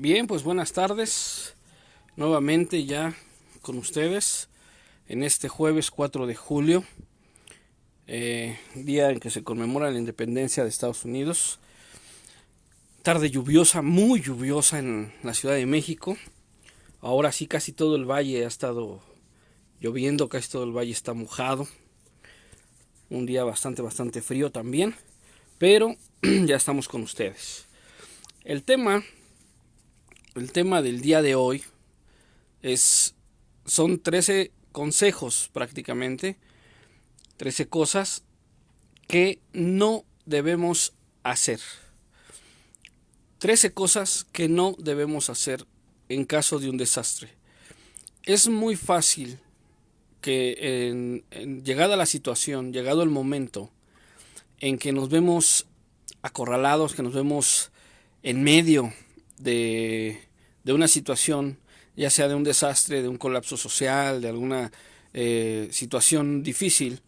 Bien, pues buenas tardes. Nuevamente ya con ustedes en este jueves 4 de julio, día en que se conmemora la independencia de Estados Unidos. Tarde lluviosa, muy lluviosa en la Ciudad de México. Ahora sí casi todo el valle ha estado lloviendo, casi todo el valle está mojado. Un día bastante frío también, pero ya estamos con ustedes. El tema, el tema del día de hoy son 13 consejos prácticamente, 13 cosas que no debemos hacer. 13 cosas que no debemos hacer en caso de un desastre. Es muy fácil que llegada la situación, llegado el momento en que nos vemos acorralados, que nos vemos en medio de una situación, ya sea de un desastre, de un colapso social, de alguna situación difícil.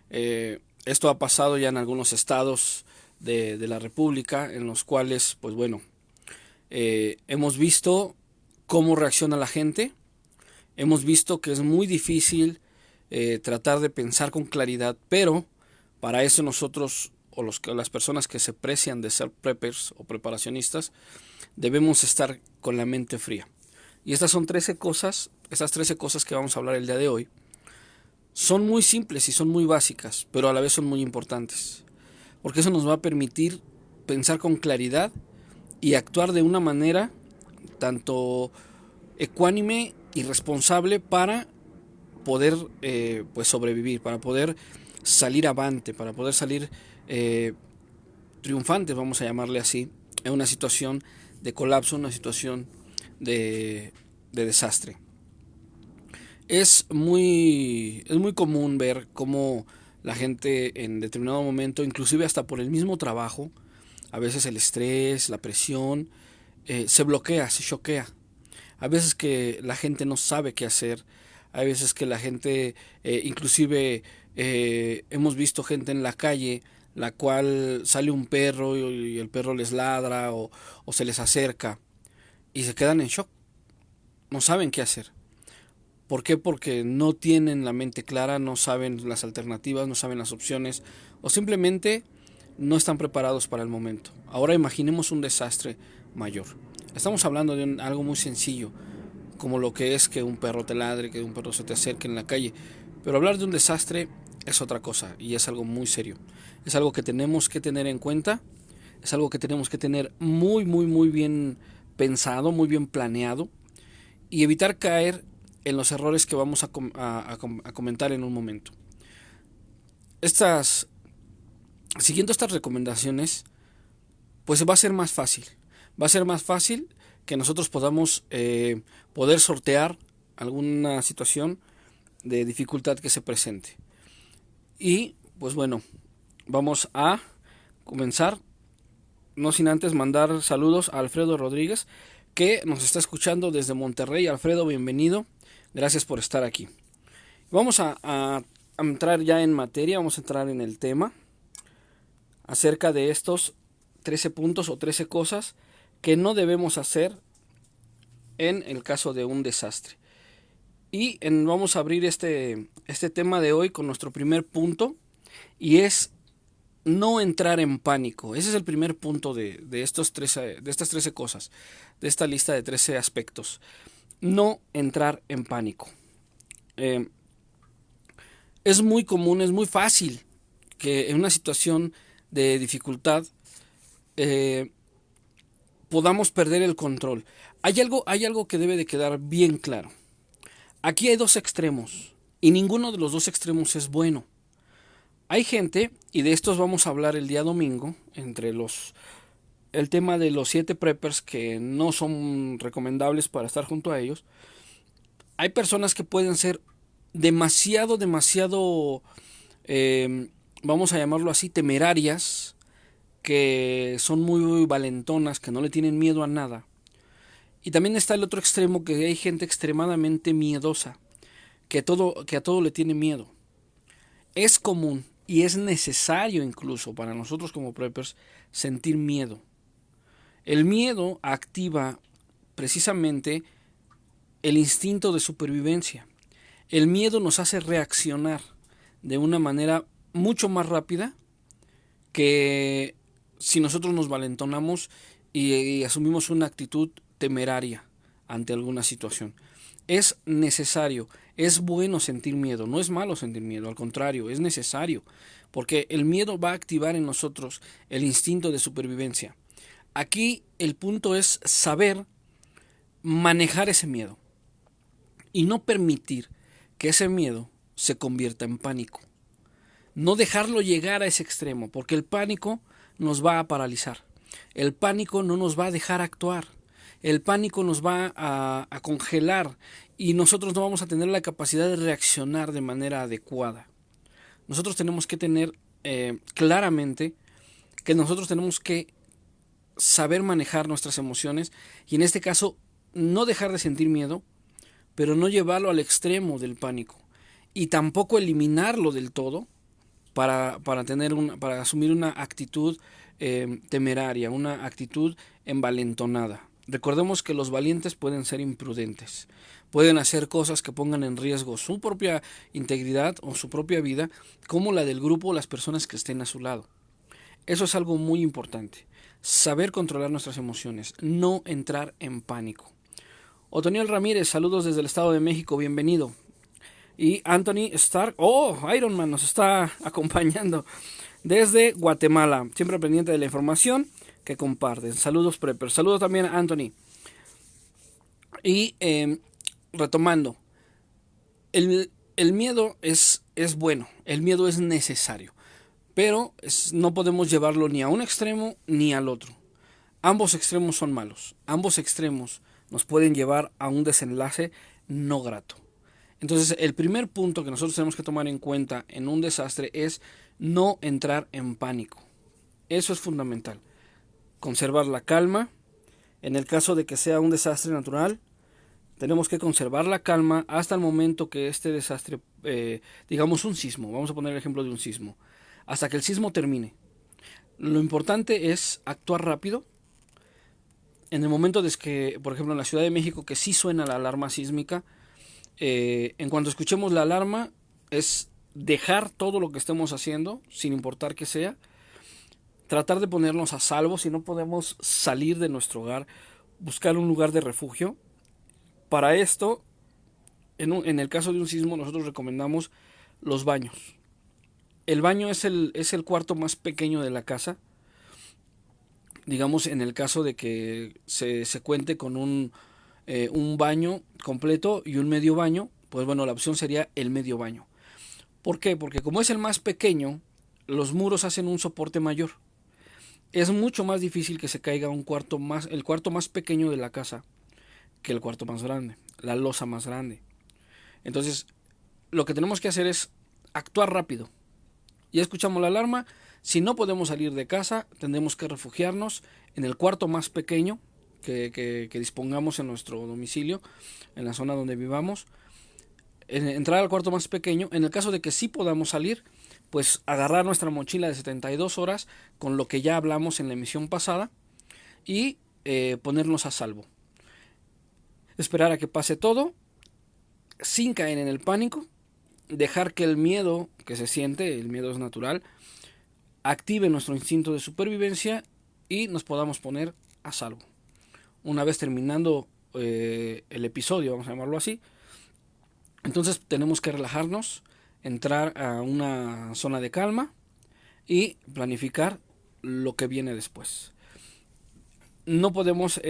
Esto ha pasado ya en algunos estados de la República, en los cuales, pues bueno, hemos visto cómo reacciona la gente, hemos visto que es muy difícil tratar de pensar con claridad, pero para eso nosotros o las personas que se precian de ser preppers o preparacionistas, debemos estar con la mente fría. Y estas son 13 cosas, estas 13 cosas que vamos a hablar el día de hoy, son muy simples y son muy básicas, pero a la vez son muy importantes, porque eso nos va a permitir pensar con claridad y actuar de una manera tanto ecuánime y responsable para poder pues sobrevivir, para poder salir avante, para poder salir triunfantes, vamos a llamarle así, en una situación de colapso, una situación de desastre. Es muy común ver cómo la gente en determinado momento, inclusive hasta por el mismo trabajo, a veces el estrés, la presión, se bloquea, se choquea. A veces que la gente no sabe qué hacer, hay veces que la gente, inclusive hemos visto gente en la calle, la cual sale un perro y el perro les ladra o se les acerca y se quedan en shock, no saben qué hacer. ¿Por qué? Porque no tienen la mente clara, no saben las alternativas, no saben las opciones o simplemente no están preparados para el momento. Ahora imaginemos un desastre mayor. Estamos hablando de algo muy sencillo, como lo que es que un perro te ladre, que un perro se te acerque en la calle. Pero hablar de un desastre es otra cosa y es algo muy serio. Es algo que tenemos que tener en cuenta, es algo que tenemos que tener muy bien pensado, muy bien planeado y evitar caer en los errores que vamos a comentar en un momento. Siguiendo estas recomendaciones, pues va a ser más fácil. Va a ser más fácil que nosotros podamos poder sortear alguna situación de dificultad que se presente. Y pues bueno, vamos a comenzar, no sin antes mandar saludos a Alfredo Rodríguez, que nos está escuchando desde Monterrey. Alfredo, bienvenido. Gracias por estar aquí. Vamos a entrar ya en materia, vamos a entrar en el tema acerca de estos 13 puntos o 13 cosas que no debemos hacer en el caso de un desastre. Y vamos a abrir este tema de hoy con nuestro primer punto, y es no entrar en pánico. Ese es el primer punto de estas 13 cosas, de esta lista de 13 aspectos. No entrar en pánico. Es muy común, es muy fácil que en una situación de dificultad podamos perder el control. Hay algo que debe de quedar bien claro. Aquí hay dos extremos y ninguno de los dos extremos es bueno. Hay gente, y de estos vamos a hablar el día domingo, el tema de los 7 preppers que no son recomendables para estar junto a ellos. Hay personas que pueden ser demasiado, vamos a llamarlo así, temerarias, que son muy valentonas, que no le tienen miedo a nada. Y también está el otro extremo, que hay gente extremadamente miedosa, que a todo le tiene miedo. Es común y es necesario incluso para nosotros como preppers sentir miedo. El miedo activa precisamente el instinto de supervivencia. El miedo nos hace reaccionar de una manera mucho más rápida que si nosotros nos valentonamos y asumimos una actitud temeraria ante alguna situación. Es necesario, es bueno sentir miedo, no es malo sentir miedo, al contrario, es necesario, porque el miedo va a activar en nosotros el instinto de supervivencia. Aquí el punto es saber manejar ese miedo y no permitir que ese miedo se convierta en pánico. No dejarlo llegar a ese extremo, porque el pánico nos va a paralizar. El pánico no nos va a dejar actuar. El pánico nos va a congelar y nosotros no vamos a tener la capacidad de reaccionar de manera adecuada. Nosotros tenemos que tener claramente que nosotros tenemos que saber manejar nuestras emociones y en este caso no dejar de sentir miedo, pero no llevarlo al extremo del pánico y tampoco eliminarlo del todo para asumir una actitud temeraria, una actitud envalentonada. Recordemos que los valientes pueden ser imprudentes, pueden hacer cosas que pongan en riesgo su propia integridad o su propia vida, como la del grupo o las personas que estén a su lado. Eso es algo muy importante, saber controlar nuestras emociones, no entrar en pánico. Otoniel Ramírez, saludos desde el Estado de México, bienvenido. Y Anthony Stark, Iron Man nos está acompañando desde Guatemala, siempre pendiente de la información que comparten. Saludos Prepper, saludos también a Anthony. Y retomando, el miedo es bueno, el miedo es necesario, pero no podemos llevarlo ni a un extremo ni al otro. Ambos extremos son malos, ambos extremos nos pueden llevar a un desenlace no grato. Entonces, el primer punto que nosotros tenemos que tomar en cuenta en un desastre es no entrar en pánico. Eso es fundamental. Conservar la calma. En el caso de que sea un desastre natural, tenemos que conservar la calma hasta el momento que este desastre, digamos un sismo, vamos a poner el ejemplo de un sismo, hasta que el sismo termine. Lo importante es actuar rápido. En el momento de que, por ejemplo, en la Ciudad de México, que sí suena la alarma sísmica, en cuanto escuchemos la alarma, es dejar todo lo que estemos haciendo, sin importar que sea, tratar de ponernos a salvo. Si no podemos salir de nuestro hogar, buscar un lugar de refugio. Para esto, en el caso de un sismo, nosotros recomendamos los baños. El baño es el cuarto más pequeño de la casa. Digamos, en el caso de que se cuente con un baño completo y un medio baño, pues bueno, la opción sería el medio baño. ¿Por qué? Porque como es el más pequeño, los muros hacen un soporte mayor. Es mucho más difícil que se caiga el cuarto más pequeño de la casa que el cuarto más grande, la losa más grande. Entonces, lo que tenemos que hacer es actuar rápido. Ya escuchamos la alarma. Si no podemos salir de casa, tendremos que refugiarnos en el cuarto más pequeño que dispongamos en nuestro domicilio, en la zona donde vivamos. Entrar al cuarto más pequeño. En el caso de que sí podamos salir, pues agarrar nuestra mochila de 72 horas con lo que ya hablamos en la emisión pasada y ponernos a salvo. Esperar a que pase todo sin caer en el pánico, dejar que el miedo que se siente, el miedo es natural, active nuestro instinto de supervivencia y nos podamos poner a salvo. Una vez terminando el episodio, vamos a llamarlo así, entonces tenemos que relajarnos, entrar a una zona de calma y planificar lo que viene después. No podemos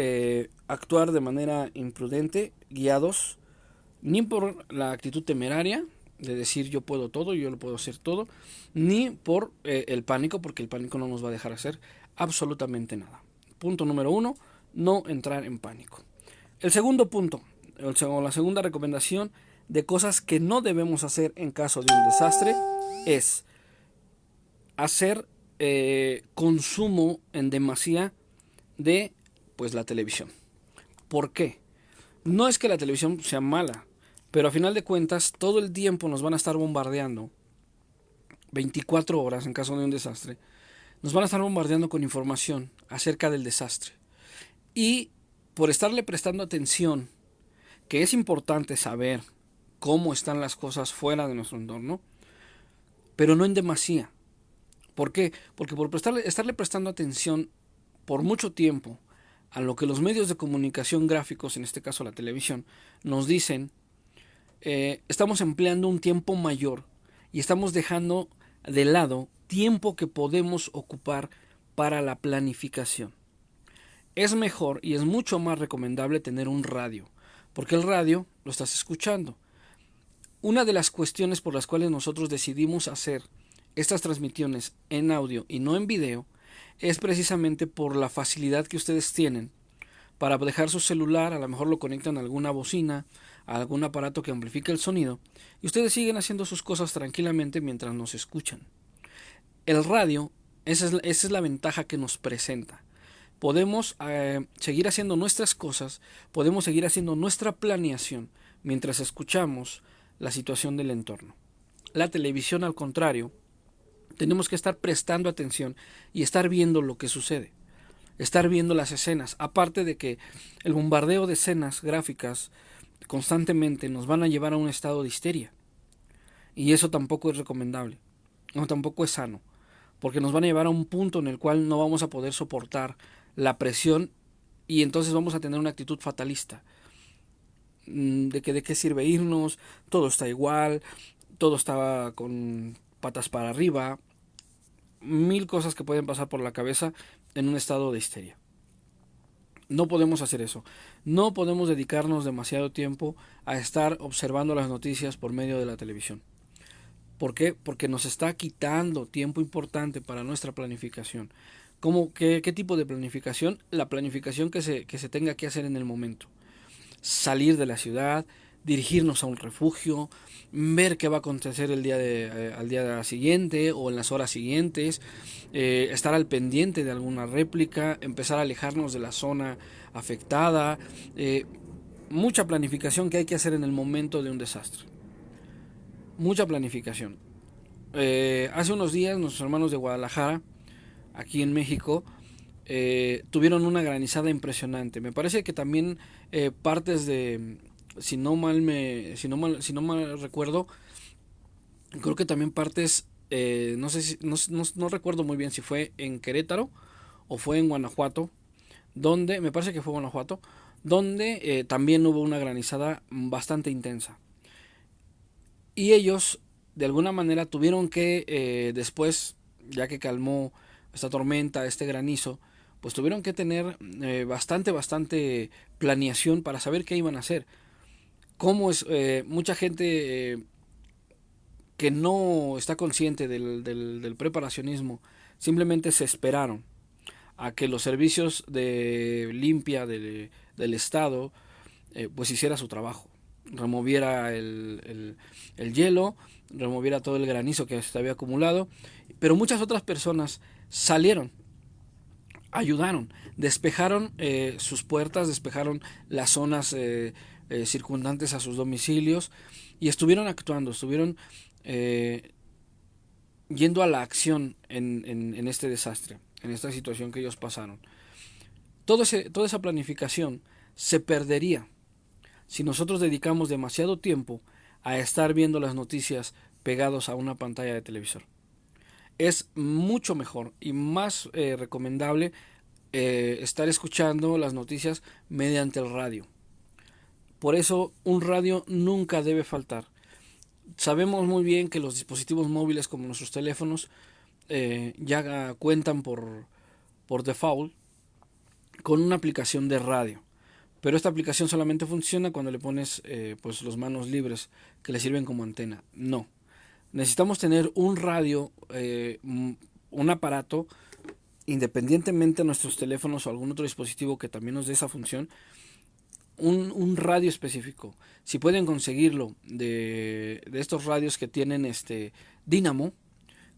actuar de manera imprudente, guiados ni por la actitud temeraria de decir yo puedo todo, yo lo puedo hacer todo, ni por el pánico, porque el pánico no nos va a dejar hacer absolutamente nada. Punto número 1, no entrar en pánico. El segundo punto, o la segunda recomendación de cosas que no debemos hacer en caso de un desastre es hacer consumo en demasía de pues la televisión. ¿Por qué? No es que la televisión sea mala, pero a final de cuentas todo el tiempo nos van a estar bombardeando 24 horas en caso de un desastre. Nos van a estar bombardeando con información acerca del desastre. Y por estarle prestando atención, que es importante saber cómo están las cosas fuera de nuestro entorno, pero no en demasía. ¿Por qué? Porque por estarle prestando atención por mucho tiempo a lo que los medios de comunicación gráficos, en este caso la televisión, nos dicen, estamos empleando un tiempo mayor y estamos dejando de lado tiempo que podemos ocupar para la planificación. Es mejor y es mucho más recomendable tener un radio, porque el radio lo estás escuchando. Una de las cuestiones por las cuales nosotros decidimos hacer estas transmisiones en audio y no en video es precisamente por la facilidad que ustedes tienen para dejar su celular, a lo mejor lo conectan a alguna bocina, a algún aparato que amplifique el sonido, y ustedes siguen haciendo sus cosas tranquilamente mientras nos escuchan. El radio, esa es la ventaja que nos presenta. Podemos seguir haciendo nuestras cosas, podemos seguir haciendo nuestra planeación mientras escuchamos la situación del entorno. La televisión, al contrario, tenemos que estar prestando atención y estar viendo lo que sucede, estar viendo las escenas, aparte de que el bombardeo de escenas gráficas constantemente nos van a llevar a un estado de histeria, y eso tampoco es recomendable, no, tampoco es sano, porque nos van a llevar a un punto en el cual no vamos a poder soportar la presión y entonces vamos a tener una actitud fatalista de que de qué sirve irnos, todo está igual, todo está con patas para arriba, mil cosas que pueden pasar por la cabeza en un estado de histeria. No podemos hacer eso. No podemos dedicarnos demasiado tiempo a estar observando las noticias por medio de la televisión. ¿Por qué? Porque nos está quitando tiempo importante para nuestra planificación. ¿Qué tipo de planificación? La planificación que se tenga que hacer en el momento. Salir de la ciudad, dirigirnos a un refugio, ver qué va a acontecer al día siguiente o en las horas siguientes, estar al pendiente de alguna réplica, empezar a alejarnos de la zona afectada, mucha planificación que hay que hacer en el momento de un desastre. Mucha planificación. Hace unos días nuestros hermanos de Guadalajara, aquí en México, tuvieron una granizada impresionante. Me parece que también partes de, si no mal recuerdo, creo que también partes, no sé si, no recuerdo muy bien si fue en Querétaro o fue en Guanajuato, donde, me parece que fue Guanajuato, donde también hubo una granizada bastante intensa. Y ellos, de alguna manera, tuvieron que, después, ya que calmó esta tormenta, este granizo, pues tuvieron que tener bastante planeación para saber qué iban a hacer. Cómo es mucha gente que no está consciente del preparacionismo, simplemente se esperaron a que los servicios de limpia del Estado pues hiciera su trabajo, removiera el hielo, removiera todo el granizo que se había acumulado, pero muchas otras personas salieron, ayudaron, despejaron sus puertas, despejaron las zonas circundantes a sus domicilios y estuvieron actuando, estuvieron yendo a la acción en este desastre, en esta situación que ellos pasaron. Toda esa planificación se perdería si nosotros dedicamos demasiado tiempo a estar viendo las noticias pegados a una pantalla de televisor. Es mucho mejor y más recomendable estar escuchando las noticias mediante el radio. Por eso un radio nunca debe faltar. Sabemos muy bien que los dispositivos móviles como nuestros teléfonos ya cuentan por default con una aplicación de radio. Pero esta aplicación solamente funciona cuando le pones pues los manos libres que le sirven como antena. No. Necesitamos tener un radio, un aparato, independientemente de nuestros teléfonos o algún otro dispositivo que también nos dé esa función, un radio específico. Si pueden conseguirlo de estos radios que tienen dínamo,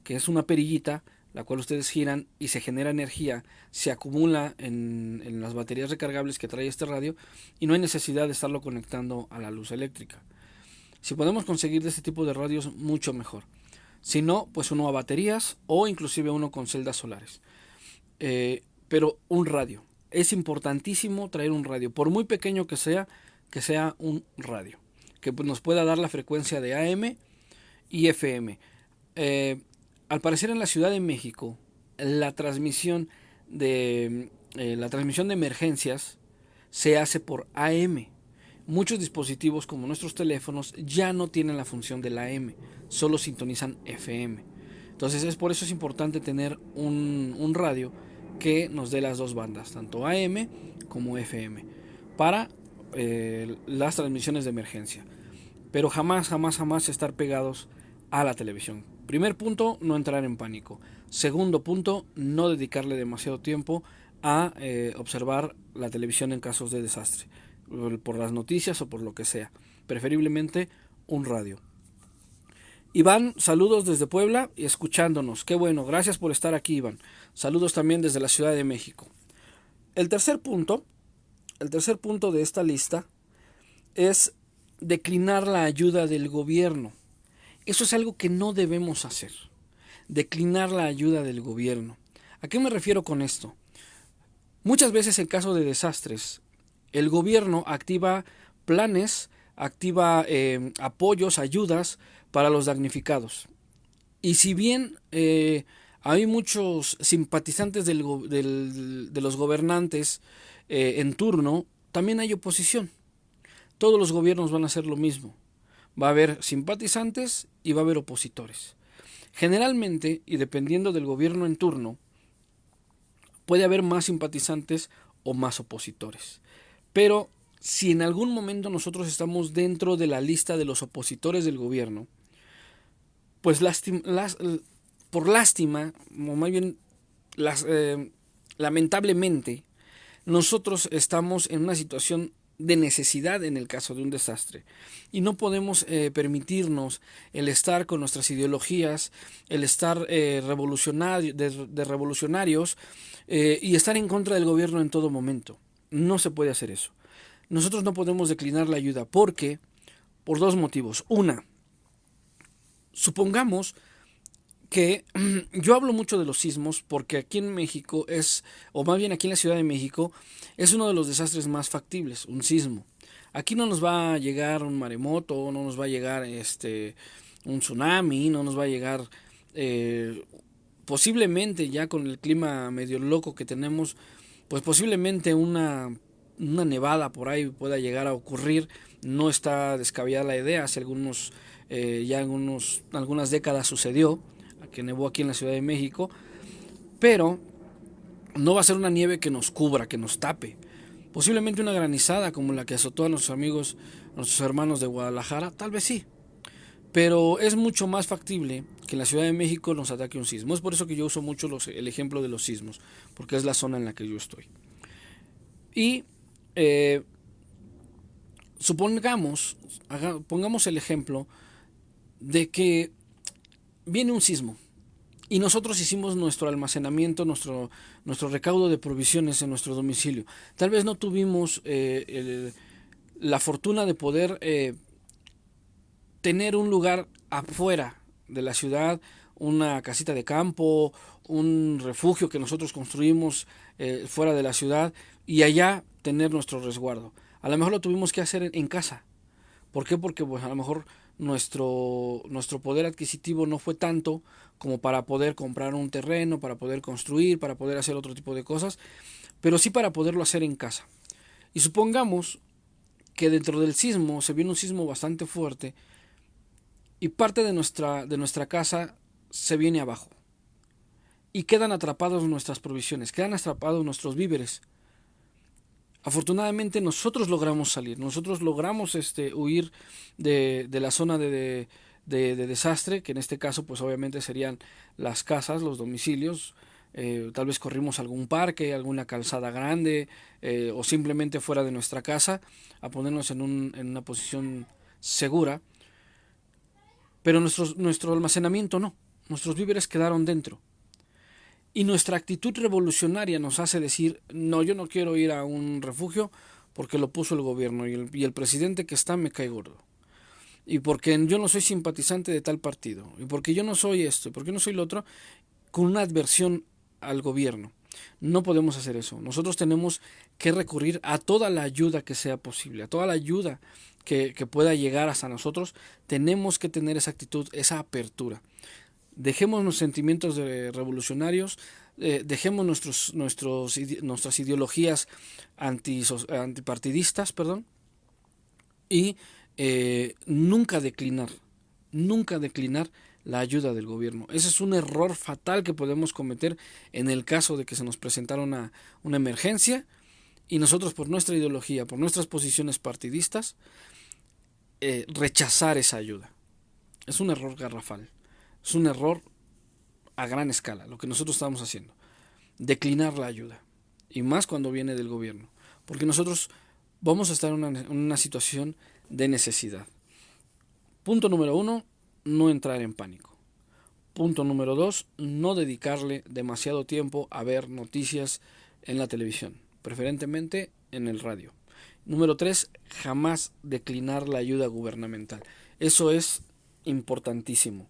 que es una perillita, la cual ustedes giran y se genera energía, se acumula en las baterías recargables que trae este radio y no hay necesidad de estarlo conectando a la luz eléctrica. Si podemos conseguir de este tipo de radios, mucho mejor. Si no, pues uno a baterías o inclusive uno con celdas solares. Pero un radio es importantísimo traer un radio, por muy pequeño que sea un radio, que nos pueda dar la frecuencia de AM y FM. Al parecer en la Ciudad de México, la transmisión de emergencias se hace por AM. Muchos dispositivos como nuestros teléfonos ya no tienen la función de la AM, solo sintonizan FM. Entonces por eso es importante tener un radio que nos dé las dos bandas, tanto AM como FM, para las transmisiones de emergencia. Pero jamás estar pegados a la televisión. Primer punto, no entrar en pánico. Segundo punto, no dedicarle demasiado tiempo a observar la televisión en casos de desastre, por las noticias o por lo que sea. Preferiblemente un radio. Iván, saludos desde Puebla y escuchándonos. Qué bueno, gracias por estar aquí, Iván. Saludos también desde la Ciudad de México. El tercer punto de esta lista es declinar la ayuda del gobierno. Eso es algo que no debemos hacer. Declinar la ayuda del gobierno. ¿A qué me refiero con esto? Muchas veces en caso de desastres, el gobierno activa planes, activa apoyos, ayudas para los damnificados. Y si bien hay muchos simpatizantes de los gobernantes en turno, también hay oposición. Todos los gobiernos van a hacer lo mismo. Va a haber simpatizantes y va a haber opositores. Generalmente, y dependiendo del gobierno en turno, puede haber más simpatizantes o más opositores. Pero si en algún momento nosotros estamos dentro de la lista de los opositores del gobierno, pues por lástima, o más bien lamentablemente, nosotros estamos en una situación de necesidad en el caso de un desastre y no podemos permitirnos el estar con nuestras ideologías, el estar revolucionarios y estar en contra del gobierno en todo momento. No se puede hacer eso. Nosotros no podemos declinar la ayuda por dos motivos. Una, supongamos que yo hablo mucho de los sismos porque aquí en México o más bien aquí en la Ciudad de México, es uno de los desastres más factibles, un sismo. Aquí no nos va a llegar un maremoto, no nos va a llegar un tsunami, no nos va a llegar posiblemente ya con el clima medio loco que tenemos, pues posiblemente una nevada por ahí pueda llegar a ocurrir. No está descabellada la idea, hace algunas décadas sucedió, que nevó aquí en la Ciudad de México, pero no va a ser una nieve que nos cubra, que nos tape. Posiblemente una granizada como la que azotó a nuestros amigos, a nuestros hermanos de Guadalajara, tal vez sí. Pero es mucho más factible que en la Ciudad de México nos ataque un sismo. Es por eso que yo uso mucho el ejemplo de los sismos, porque es la zona en la que yo estoy. Y pongamos el ejemplo de que viene un sismo y nosotros hicimos nuestro almacenamiento, nuestro recaudo de provisiones en nuestro domicilio. Tal vez no tuvimos la fortuna de poder tener un lugar afuera de la ciudad, una casita de campo, un refugio que nosotros construimos fuera de la ciudad y allá tener nuestro resguardo. A lo mejor lo tuvimos que hacer en casa. ¿Por qué? Porque pues, a lo mejor nuestro poder adquisitivo no fue tanto como para poder comprar un terreno, para poder construir, para poder hacer otro tipo de cosas, pero sí para poderlo hacer en casa. Y supongamos que dentro del sismo se viene un sismo bastante fuerte y parte de nuestra casa se viene abajo y quedan atrapados nuestras provisiones, quedan atrapados nuestros víveres. Afortunadamente nosotros logramos salir, nosotros logramos huir de la zona de desastre, que en este caso pues obviamente serían las casas, los domicilios. Tal vez corrimos a algún parque, alguna calzada grande o simplemente fuera de nuestra casa a ponernos en una posición segura. Pero nuestro almacenamiento no, nuestros víveres quedaron dentro. Y nuestra actitud revolucionaria nos hace decir, no, yo no quiero ir a un refugio porque lo puso el gobierno y el presidente que está me cae gordo. Y porque yo no soy simpatizante de tal partido. Y porque yo no soy esto, y porque no soy lo otro, con una adversión al gobierno. No podemos hacer eso. Nosotros tenemos que recurrir a toda la ayuda que sea posible, a toda la ayuda que pueda llegar hasta nosotros. Tenemos que tener esa actitud, esa apertura. Dejemos los sentimientos revolucionarios, dejemos nuestras ideologías antipartidistas, perdón, y nunca declinar la ayuda del gobierno. Ese es un error fatal que podemos cometer en el caso de que se nos presentara una emergencia y nosotros, por nuestra ideología, por nuestras posiciones partidistas, rechazar esa ayuda. Es un error garrafal, es un error a gran escala lo que nosotros estamos haciendo, declinar la ayuda, y más cuando viene del gobierno, porque nosotros vamos a estar en una situación de necesidad. Punto número 1, no entrar en pánico. Punto número 2, no dedicarle demasiado tiempo a ver noticias en la televisión, preferentemente en el radio. Número 3, jamás declinar la ayuda gubernamental. Eso es importantísimo.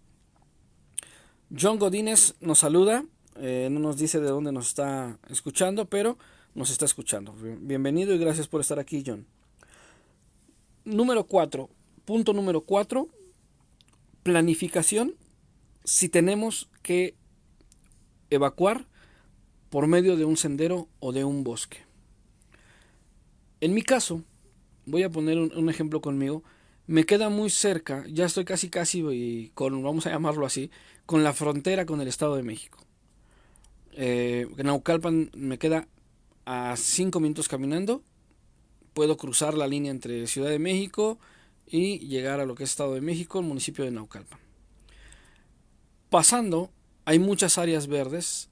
John Godínez nos saluda, no nos dice de dónde nos está escuchando, pero nos está escuchando. Bienvenido y gracias por estar aquí, John. Punto número 4, planificación si tenemos que evacuar por medio de un sendero o de un bosque. En mi caso, voy a poner un ejemplo conmigo, me queda muy cerca, ya estoy casi vamos a llamarlo así, con la frontera con el Estado de México. Naucalpan me queda a 5 minutos caminando, puedo cruzar la línea entre Ciudad de México y llegar a lo que es Estado de México, el municipio de Naucalpan. Pasando, hay muchas áreas verdes,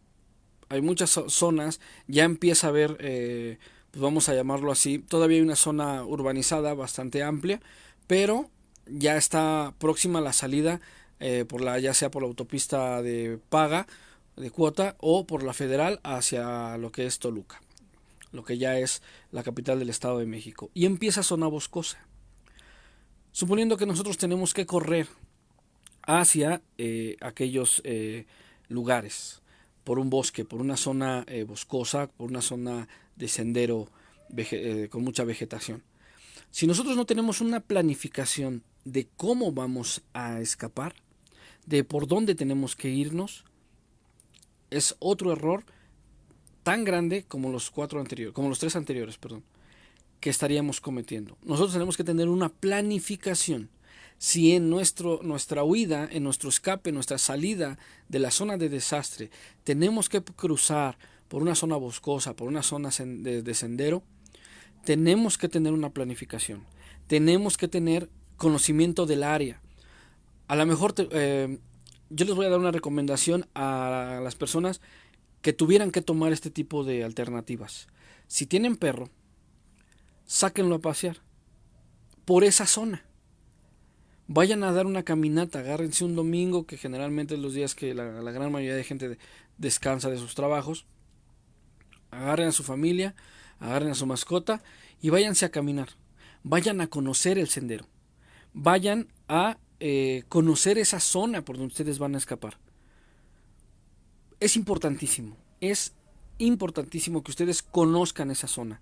hay muchas zonas, ya empieza a haber, pues vamos a llamarlo así, todavía hay una zona urbanizada bastante amplia, pero ya está próxima la salida, ya sea por la autopista de paga, de cuota, o por la federal hacia lo que es Toluca, lo que ya es la capital del Estado de México, y empieza zona boscosa. Suponiendo que nosotros tenemos que correr hacia aquellos lugares, por un bosque, por una zona boscosa, por una zona de sendero con mucha vegetación. Si nosotros no tenemos una planificación de cómo vamos a escapar, de por dónde tenemos que irnos, es otro error tan grande como los tres anteriores, que estaríamos cometiendo. Nosotros tenemos que tener una planificación. Si en nuestra huida, en nuestro escape, nuestra salida de la zona de desastre, tenemos que cruzar por una zona boscosa, por una zona de sendero, tenemos que tener una planificación. Tenemos que tener conocimiento del área. A lo mejor yo les voy a dar una recomendación a las personas que tuvieran que tomar este tipo de alternativas. Si tienen perro, sáquenlo a pasear por esa zona. Vayan a dar una caminata, agárrense un domingo, que generalmente es los días que la gran mayoría de gente descansa de sus trabajos. Agarren a su familia, agarren a su mascota y váyanse a caminar. Vayan a conocer el sendero. Vayan a conocer esa zona por donde ustedes van a escapar. Es importantísimo que ustedes conozcan esa zona.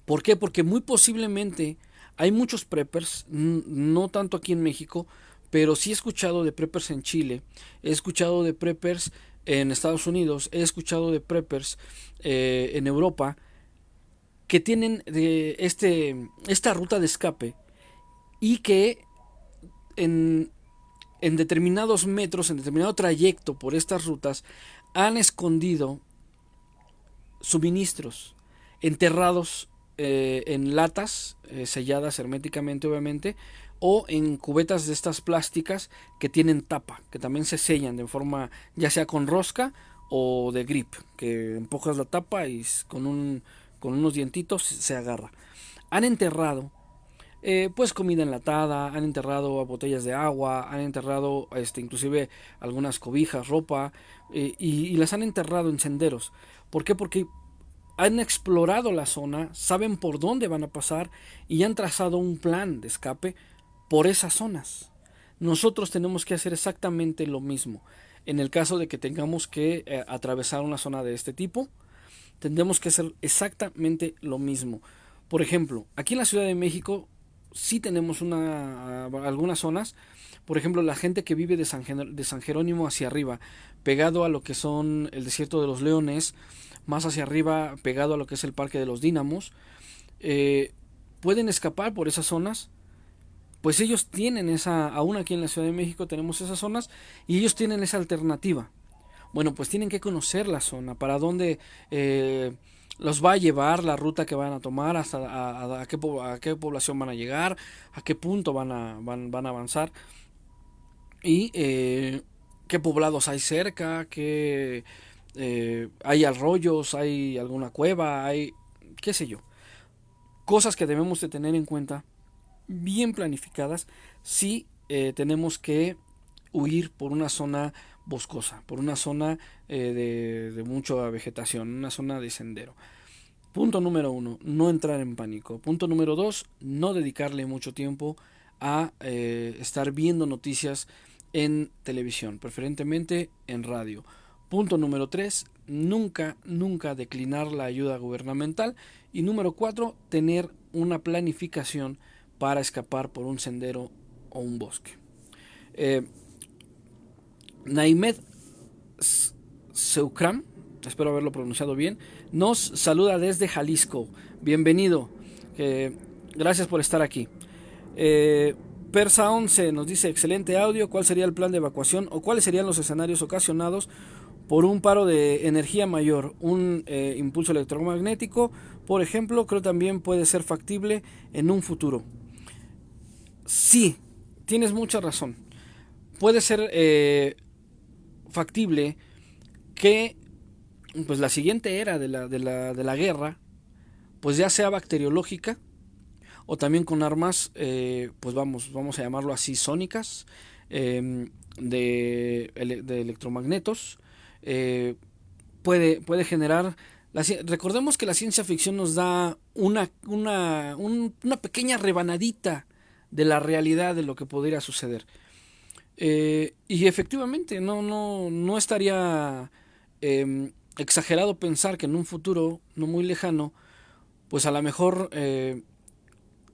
¿Por qué? Porque muy posiblemente hay muchos preppers, no tanto aquí en México, pero sí he escuchado de preppers en Chile, he escuchado de preppers en Estados Unidos, he escuchado de preppers en Europa, que tienen esta ruta de escape y que en determinados metros, en determinado trayecto por estas rutas, han escondido suministros enterrados en latas selladas herméticamente, obviamente, o en cubetas de estas plásticas que tienen tapa, que también se sellan de forma ya sea con rosca o de grip, que empujas la tapa y con unos dientitos se agarra. Han enterrado pues comida enlatada, han enterrado botellas de agua, han enterrado inclusive algunas cobijas, ropa, y las han enterrado en senderos. ¿Por qué? Porque han explorado la zona, saben por dónde van a pasar y han trazado un plan de escape por esas zonas. Nosotros tenemos que hacer exactamente lo mismo. en el caso de que tengamos que atravesar una zona de este tipo, tendremos que hacer exactamente lo mismo. Por ejemplo, aquí en la Ciudad de México sí tenemos algunas zonas, por ejemplo, la gente que vive de San Jerónimo hacia arriba, pegado a lo que son el desierto de los Leones, más hacia arriba, pegado a lo que es el Parque de los Dínamos, eh, pueden escapar por esas zonas. Pues ellos tienen aún aquí en la Ciudad de México tenemos esas zonas y ellos tienen esa alternativa. Bueno, pues tienen que conocer la zona, para dónde los va a llevar, la ruta que van a tomar, hasta a qué población van a llegar, a qué punto van a avanzar y qué poblados hay cerca, qué hay arroyos, hay alguna cueva, hay qué sé yo. Cosas que debemos de tener en cuenta, bien planificadas, si tenemos que huir por una zona boscosa, por una zona de mucha vegetación, una zona de sendero. Punto número uno, no entrar en pánico. Punto número dos, no dedicarle mucho tiempo a estar viendo noticias en televisión, preferentemente en radio. Punto número tres, nunca declinar la ayuda gubernamental. Y número cuatro, tener una planificación para escapar por un sendero o un bosque. Naimed Seukram, espero haberlo pronunciado bien, nos saluda desde Jalisco. Bienvenido. Gracias por estar aquí. Persa 11 nos dice: excelente audio. ¿Cuál sería el plan de evacuación o cuáles serían los escenarios ocasionados por un paro de energía mayor? Un impulso electromagnético, por ejemplo, creo también puede ser factible en un futuro. Sí, tienes mucha razón. Puede ser factible que pues la siguiente era de la guerra pues ya sea bacteriológica o también con armas pues vamos a llamarlo así, sónicas, de electromagnetos. Puede generar recordemos que la ciencia ficción nos da una pequeña rebanadita de la realidad de lo que podría suceder. Y efectivamente, no estaría exagerado pensar que en un futuro no muy lejano, pues a lo mejor en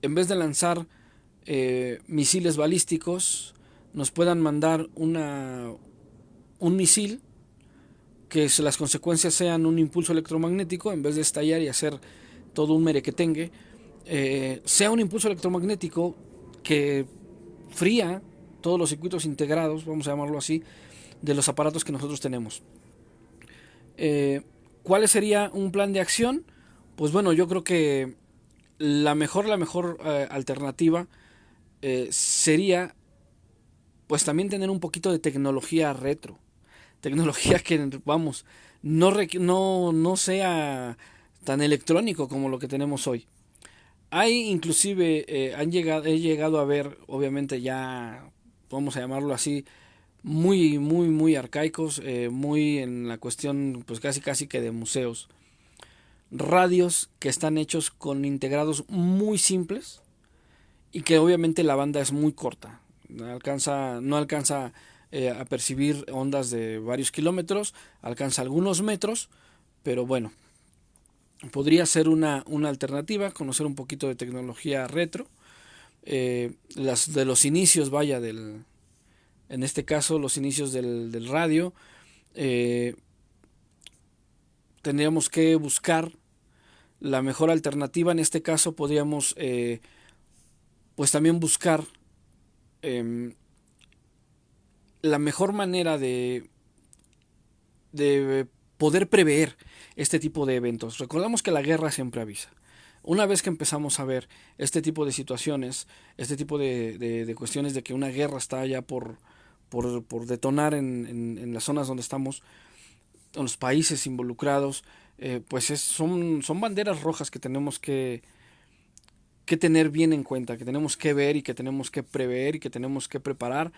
vez de lanzar misiles balísticos, nos puedan mandar un misil que las consecuencias sean un impulso electromagnético, en vez de estallar y hacer todo un merequetengue, sea un impulso electromagnético que fría todos los circuitos integrados, vamos a llamarlo así, de los aparatos que nosotros tenemos. ¿Cuál sería un plan de acción? Pues bueno, yo creo que la mejor alternativa sería pues también tener un poquito de tecnología retro. Tecnología que, vamos, no sea tan electrónico como lo que tenemos hoy. Hay inclusive, he llegado a ver, obviamente ya, vamos a llamarlo así, muy arcaicos, muy en la cuestión, pues casi que de museos. Radios que están hechos con integrados muy simples y que obviamente la banda es muy corta. No alcanza a percibir ondas de varios kilómetros, alcanza algunos metros, pero bueno, podría ser una alternativa, conocer un poquito de tecnología retro, de los inicios, vaya, en este caso los inicios del radio. Tendríamos que buscar la mejor alternativa. En este caso podríamos pues también buscar la mejor manera de poder prever este tipo de eventos. Recordamos que la guerra siempre avisa. Una vez que empezamos a ver este tipo de situaciones, este tipo de cuestiones de que una guerra está ya por detonar en las zonas donde estamos, en los países involucrados, pues son banderas rojas que tenemos que tener bien en cuenta, que tenemos que ver y que tenemos que prever y que tenemos que preparar,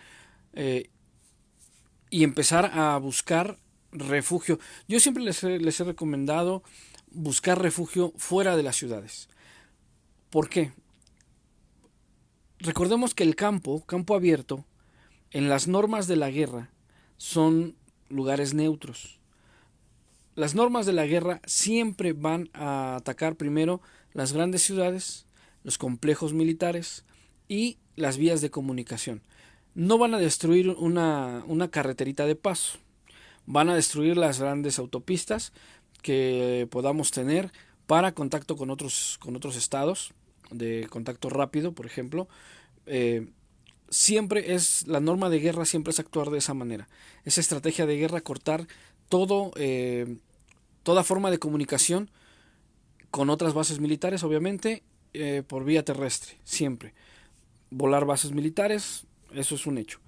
y empezar a buscar refugio. Yo siempre les he recomendado buscar refugio fuera de las ciudades. ¿Por qué? Recordemos que el campo abierto, en las normas de la guerra, son lugares neutros. Las normas de la guerra siempre van a atacar primero las grandes ciudades, los complejos militares y las vías de comunicación. No van a destruir una carreterita de paso, van a destruir las grandes autopistas que podamos tener para contacto con otros estados, de contacto rápido, por ejemplo. Siempre es, la norma de guerra siempre es actuar de esa manera. Esa estrategia de guerra, cortar toda forma de comunicación con otras bases militares, obviamente, por vía terrestre, siempre. Volar bases militares, eso es un hecho.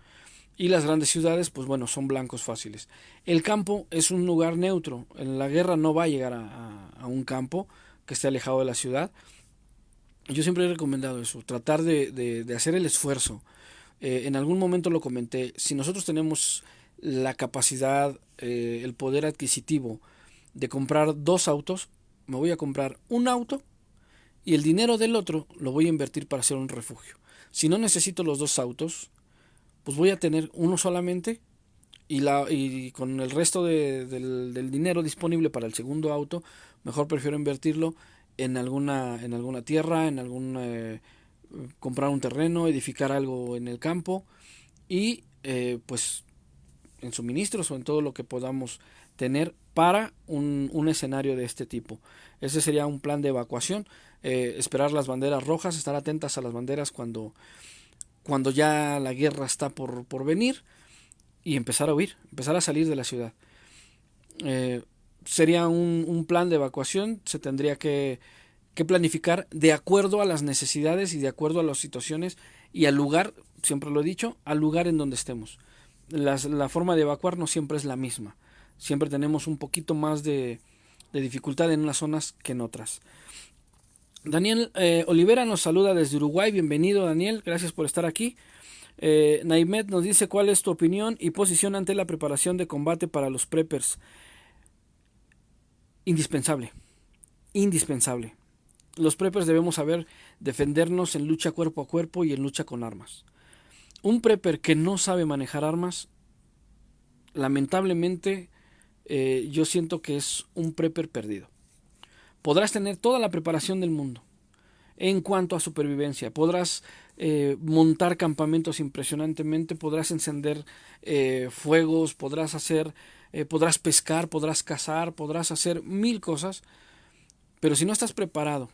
Y las grandes ciudades, pues bueno, son blancos fáciles. El campo es un lugar neutro. En la guerra no va a llegar a un campo que esté alejado de la ciudad. Yo siempre he recomendado eso, tratar de hacer el esfuerzo. En algún momento lo comenté, si nosotros tenemos la capacidad, el poder adquisitivo de comprar 2 autos, me voy a comprar un auto y el dinero del otro lo voy a invertir para hacer un refugio. Si no necesito los 2 autos, pues voy a tener uno solamente y con el resto del dinero disponible para el segundo auto, mejor prefiero invertirlo en alguna tierra, en comprar un terreno, edificar algo en el campo y pues en suministros o en todo lo que podamos tener para un escenario de este tipo. Ese sería un plan de evacuación, esperar las banderas rojas, estar atentas a las banderas cuando ya la guerra está por venir y empezar a huir, empezar a salir de la ciudad. Sería un plan de evacuación, se tendría que planificar de acuerdo a las necesidades y de acuerdo a las situaciones y al lugar, siempre lo he dicho, al lugar en donde estemos. La forma de evacuar no siempre es la misma, siempre tenemos un poquito más de dificultad en unas zonas que en otras. Daniel Olivera nos saluda desde Uruguay, bienvenido Daniel, gracias por estar aquí. Naimet nos dice cuál es tu opinión y posición ante la preparación de combate para los preppers. Indispensable, indispensable. Los preppers debemos saber defendernos en lucha cuerpo a cuerpo y en lucha con armas. Un prepper que no sabe manejar armas, lamentablemente yo siento que es un prepper perdido. Podrás tener toda la preparación del mundo en cuanto a supervivencia, podrás montar campamentos impresionantemente, podrás encender fuegos, podrás pescar, podrás cazar, podrás hacer 1000 cosas, pero si no estás preparado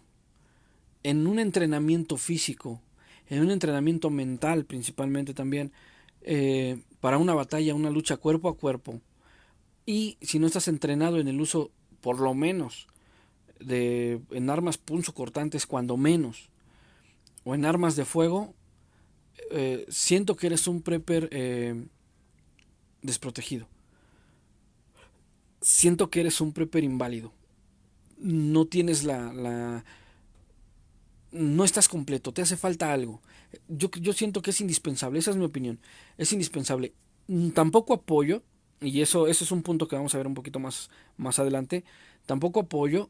en un entrenamiento físico, en un entrenamiento mental principalmente también, para una batalla, una lucha cuerpo a cuerpo, y si no estás entrenado en el uso, por lo menos, en armas punzocortantes, cuando menos, o en armas de fuego, siento que eres un prepper desprotegido. Siento que eres un prepper inválido. No tienes no estás completo, te hace falta algo. Yo siento que es indispensable, esa es mi opinión, es indispensable. Tampoco apoyo, y eso es un punto que vamos a ver un poquito más adelante, tampoco apoyo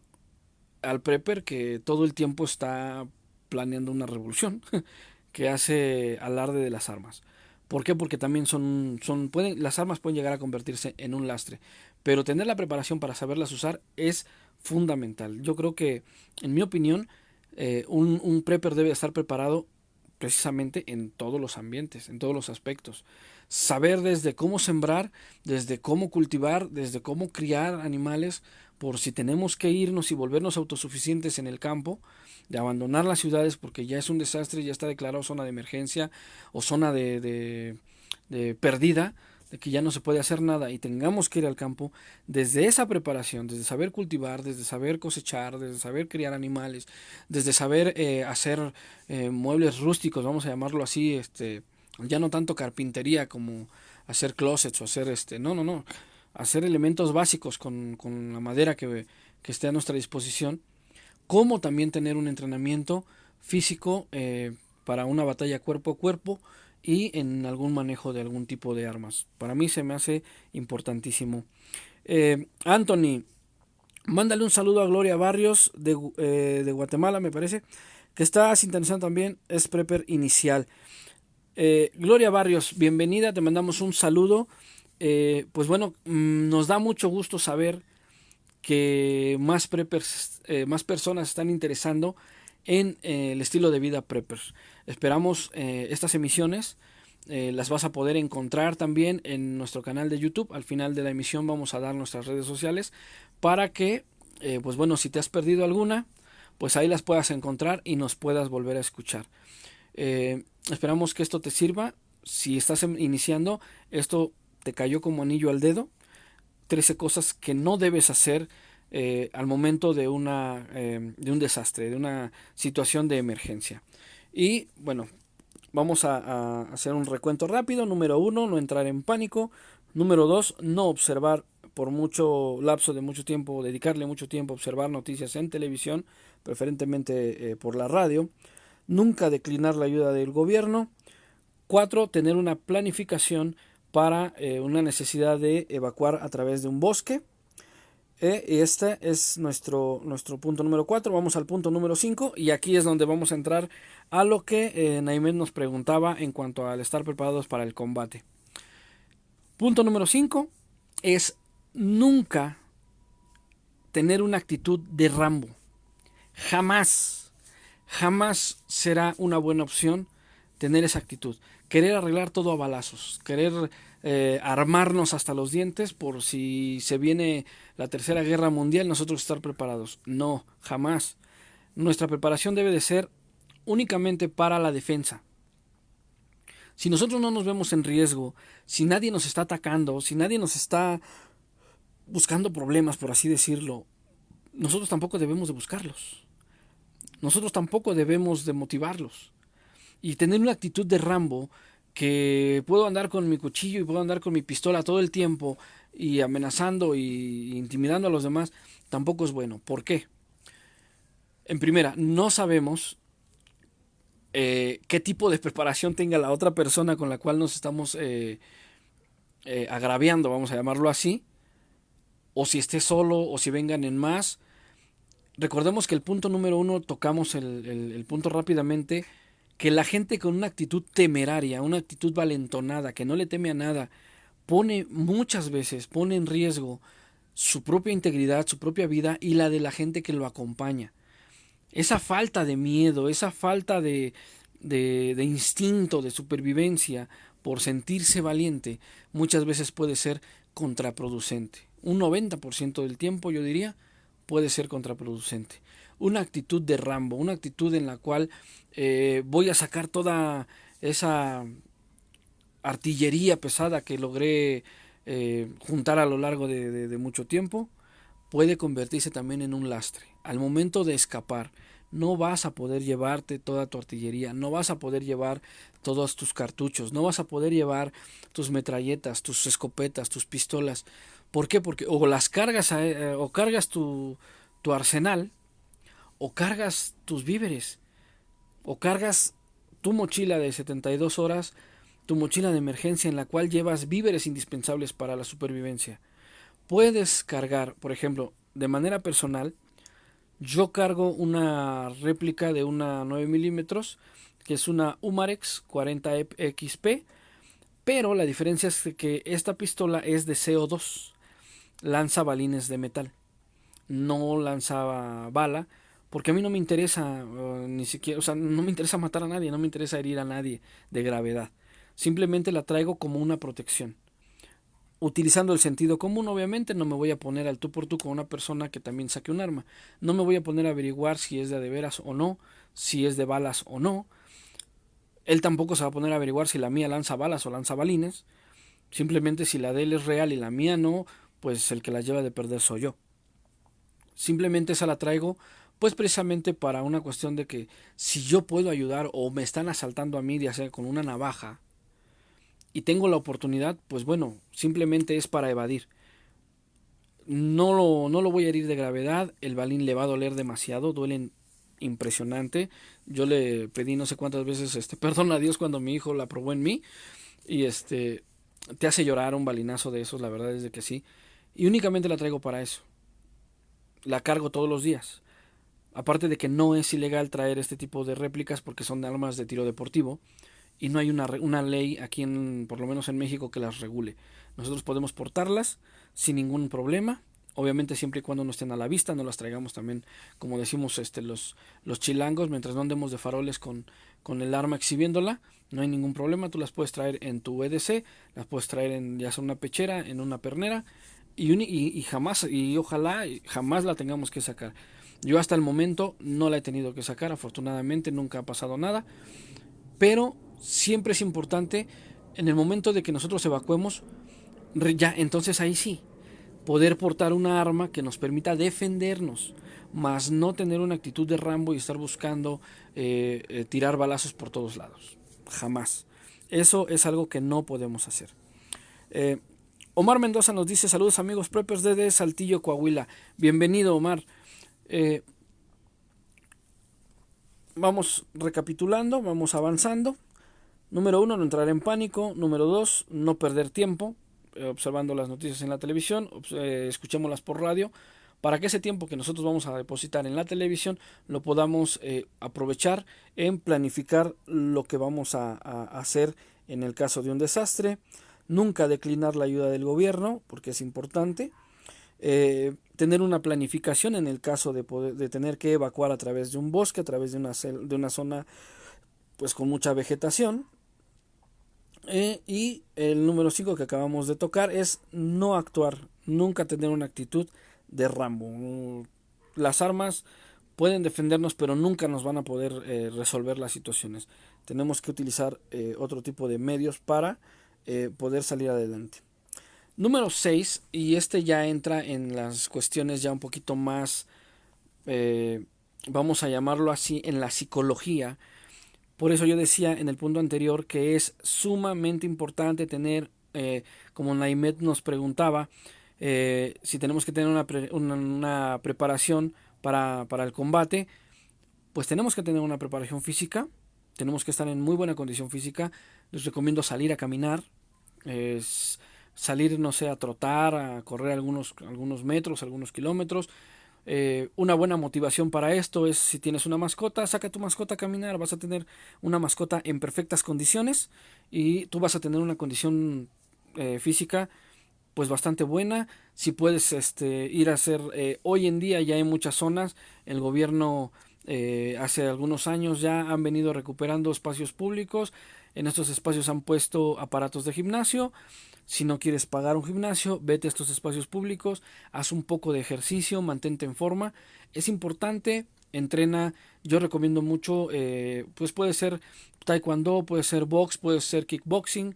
al prepper que todo el tiempo está planeando una revolución, que hace alarde de las armas. ¿Por qué? Porque también las armas pueden llegar a convertirse en un lastre, pero tener la preparación para saberlas usar es fundamental. Yo creo que, en mi opinión, un prepper debe estar preparado precisamente en todos los ambientes, en todos los aspectos. Saber desde cómo sembrar, desde cómo cultivar, desde cómo criar animales, por si tenemos que irnos y volvernos autosuficientes en el campo, de abandonar las ciudades porque ya es un desastre, ya está declarado zona de emergencia o zona de perdida, de que ya no se puede hacer nada y tengamos que ir al campo. Desde esa preparación, desde saber cultivar, desde saber cosechar, desde saber criar animales, desde saber hacer muebles rústicos, vamos a llamarlo así, ya no tanto carpintería como hacer closets o hacer no, hacer elementos básicos con la madera que esté a nuestra disposición, como también tener un entrenamiento físico para una batalla cuerpo a cuerpo y en algún manejo de algún tipo de armas. Para mí se me hace importantísimo. Anthony, mándale un saludo a Gloria Barrios de Guatemala, me parece, que está sintonizando también, es prepper inicial. Gloria Barrios, bienvenida, te mandamos un saludo pues bueno, nos da mucho gusto saber que más preppers, más personas están interesando en el estilo de vida prepper. Esperamos estas emisiones las vas a poder encontrar también en nuestro canal de YouTube. Al final de la emisión vamos a dar nuestras redes sociales para que, pues bueno, si te has perdido alguna, pues ahí las puedas encontrar y nos puedas volver a escuchar. Esperamos que esto te sirva. Si estás iniciando, esto te cayó como anillo al dedo. 13 cosas que no debes hacer al momento de un desastre, de una situación de emergencia. Y bueno, vamos a hacer un recuento rápido. Número 1, no entrar en pánico. Número 2, no observar por mucho lapso de mucho tiempo, dedicarle mucho tiempo a observar noticias en televisión, preferentemente por la radio. Nunca declinar la ayuda del gobierno. 4, tener una planificación para una necesidad de evacuar a través de un bosque. Y este es nuestro punto número 4. Vamos al punto número 5 y aquí es donde vamos a entrar a lo que Naimet nos preguntaba en cuanto al estar preparados para el combate. Punto número 5 es nunca tener una actitud de Rambo. Jamás será una buena opción tener esa actitud. Querer arreglar todo a balazos, querer armarnos hasta los dientes por si se viene la tercera guerra mundial, nosotros estar preparados. No, jamás. Nuestra preparación debe de ser únicamente para la defensa. Si nosotros no nos vemos en riesgo, si nadie nos está atacando, si nadie nos está buscando problemas, por así decirlo, nosotros tampoco debemos de buscarlos. Nosotros tampoco debemos de motivarlos. Y tener una actitud de Rambo, que puedo andar con mi cuchillo y puedo andar con mi pistola todo el tiempo y amenazando y intimidando a los demás, tampoco es bueno. ¿Por qué? En primera, no sabemos qué tipo de preparación tenga la otra persona con la cual nos estamos agraviando, vamos a llamarlo así, o si esté solo o si vengan en más. Recordemos que el punto número 1, tocamos el punto rápidamente, que la gente con una actitud temeraria, una actitud valentonada, que no le teme a nada, muchas veces pone en riesgo su propia integridad, su propia vida y la de la gente que lo acompaña. Esa falta de miedo, esa falta de instinto, de supervivencia por sentirse valiente, muchas veces puede ser contraproducente. Un 90% del tiempo, yo diría, puede ser contraproducente. Una actitud de Rambo, una actitud en la cual voy a sacar toda esa artillería pesada que logré juntar a lo largo de mucho tiempo, puede convertirse también en un lastre. Al momento de escapar, no vas a poder llevarte toda tu artillería, no vas a poder llevar todos tus cartuchos, no vas a poder llevar tus metralletas, tus escopetas, tus pistolas. ¿Por qué? Porque o las cargas o cargas tu arsenal, o cargas tus víveres, o cargas tu mochila de 72 horas, tu mochila de emergencia en la cual llevas víveres indispensables para la supervivencia. Puedes cargar, por ejemplo, de manera personal, yo cargo una réplica de una 9 milímetros, que es una Umarex 40XP, pero la diferencia es que esta pistola es de CO2, lanza balines de metal, no lanza bala, porque a mí no me interesa ni siquiera, o sea, no me interesa matar a nadie, no me interesa herir a nadie de gravedad. Simplemente la traigo como una protección. Utilizando el sentido común, obviamente, no me voy a poner al tú por tú con una persona que también saque un arma. No me voy a poner a averiguar si es de veras o no, si es de balas o no. Él tampoco se va a poner a averiguar si la mía lanza balas o lanza balines. Simplemente si la de él es real y la mía no, pues el que la lleva de perder soy yo. Simplemente esa la traigo pues precisamente para una cuestión de que si yo puedo ayudar o me están asaltando a mí, ya sea con una navaja, y tengo la oportunidad, pues bueno, simplemente es para evadir. No lo voy a herir de gravedad, el balín le va a doler demasiado, duelen impresionante. Yo le pedí no sé cuántas veces perdón a Dios cuando mi hijo la probó en mí y te hace llorar un balinazo de esos, la verdad es de que sí. Y únicamente la traigo para eso. La cargo todos los días. Aparte de que no es ilegal traer este tipo de réplicas porque son armas de tiro deportivo y no hay una ley aquí por lo menos en México que las regule. nosotros podemos portarlas sin ningún problema. Obviamente siempre y cuando no estén a la vista, no las traigamos también, como decimos los chilangos, mientras no andemos de faroles con el arma exhibiéndola, no hay ningún problema. Tú las puedes traer en tu EDC, las puedes traer en ya sea una pechera, en una pernera, y jamás, y ojalá jamás la tengamos que sacar. Yo hasta el momento no la he tenido que sacar, afortunadamente nunca ha pasado nada, pero siempre es importante en el momento de que nosotros evacuemos, ya entonces ahí sí, poder portar una arma que nos permita defendernos, más no tener una actitud de Rambo y estar buscando tirar balazos por todos lados. Jamás. Eso es algo que no podemos hacer. Eh, Omar Mendoza nos dice: saludos amigos preppers desde Saltillo, Coahuila. Bienvenido, Omar. Eh, Vamos recapitulando, vamos avanzando. Número 1, no entrar en pánico. Número 2, no perder tiempo observando las noticias en la televisión, escuchémoslas por radio, para que ese tiempo que nosotros vamos a depositar en la televisión lo podamos aprovechar en planificar lo que vamos a hacer en el caso de un desastre. Nunca declinar la ayuda del gobierno, porque es importante. Tener una planificación en el caso de tener que evacuar a través de un bosque, a través de una zona pues con mucha vegetación. Y el número 5 que acabamos de tocar es no actuar, nunca tener una actitud de Rambo. Las armas pueden defendernos, pero nunca nos van a poder resolver las situaciones. Tenemos que utilizar otro tipo de medios para poder salir adelante. Número 6, y este ya entra en las cuestiones ya un poquito más, vamos a llamarlo así, en la psicología. Por eso yo decía en el punto anterior que es sumamente importante tener, como Naimet nos preguntaba, si tenemos que tener una preparación para el combate, pues tenemos que tener una preparación física, tenemos que estar en muy buena condición física. Les recomiendo salir a caminar, salir, no sé, a trotar, a correr algunos metros, algunos kilómetros. Una buena motivación para esto es: si tienes una mascota, saca tu mascota a caminar, vas a tener una mascota en perfectas condiciones y tú vas a tener una condición física pues bastante buena. Si puedes ir a hacer, hoy en día ya hay muchas zonas, el gobierno hace algunos años ya han venido recuperando espacios públicos. En estos espacios han puesto aparatos de gimnasio. Si no quieres pagar un gimnasio, vete a estos espacios públicos, haz un poco de ejercicio, mantente en forma. Es importante, entrena. Yo recomiendo mucho, pues puede ser taekwondo, puede ser box, puede ser kickboxing,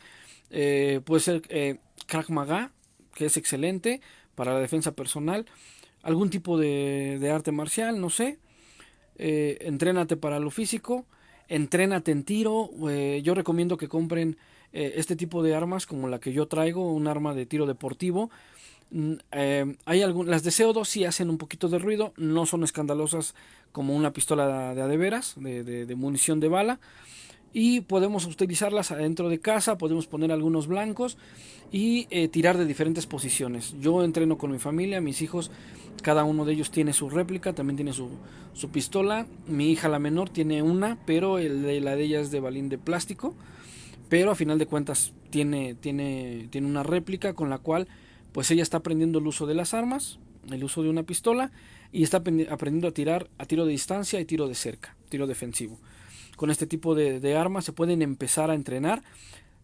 puede ser Krav Maga, que es excelente para la defensa personal. Algún tipo de arte marcial, no sé. Entrénate para lo físico, entrénate en tiro. Yo recomiendo que compren este tipo de armas como la que yo traigo, un arma de tiro deportivo. Las de CO2 sí hacen un poquito de ruido, no son escandalosas como una pistola de adeveras, de munición de bala. Y podemos utilizarlas adentro de casa, podemos poner algunos blancos y tirar de diferentes posiciones. Yo entreno con mi familia, mis hijos, cada uno de ellos tiene su réplica, también tiene su pistola. Mi hija, la menor, tiene una, pero la de ella es de balín de plástico. Pero a final de cuentas tiene una réplica con la cual pues ella está aprendiendo el uso de las armas, el uso de una pistola, y está aprendiendo a tirar a tiro de distancia y tiro de cerca, tiro defensivo. Con este tipo de armas se pueden empezar a entrenar.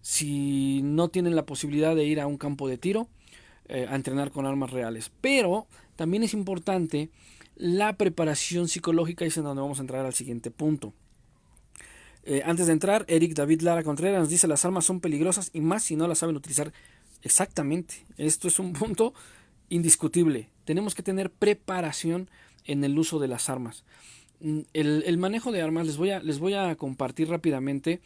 Si no tienen la posibilidad de ir a un campo de tiro, a entrenar con armas reales. Pero también es importante la preparación psicológica, y es en donde vamos a entrar al siguiente punto. Antes de entrar, Eric David Lara Contreras nos dice: las armas son peligrosas y más si no las saben utilizar. Exactamente, esto es un punto indiscutible. Tenemos que tener preparación en el uso de las armas. El manejo de armas, les voy a compartir rápidamente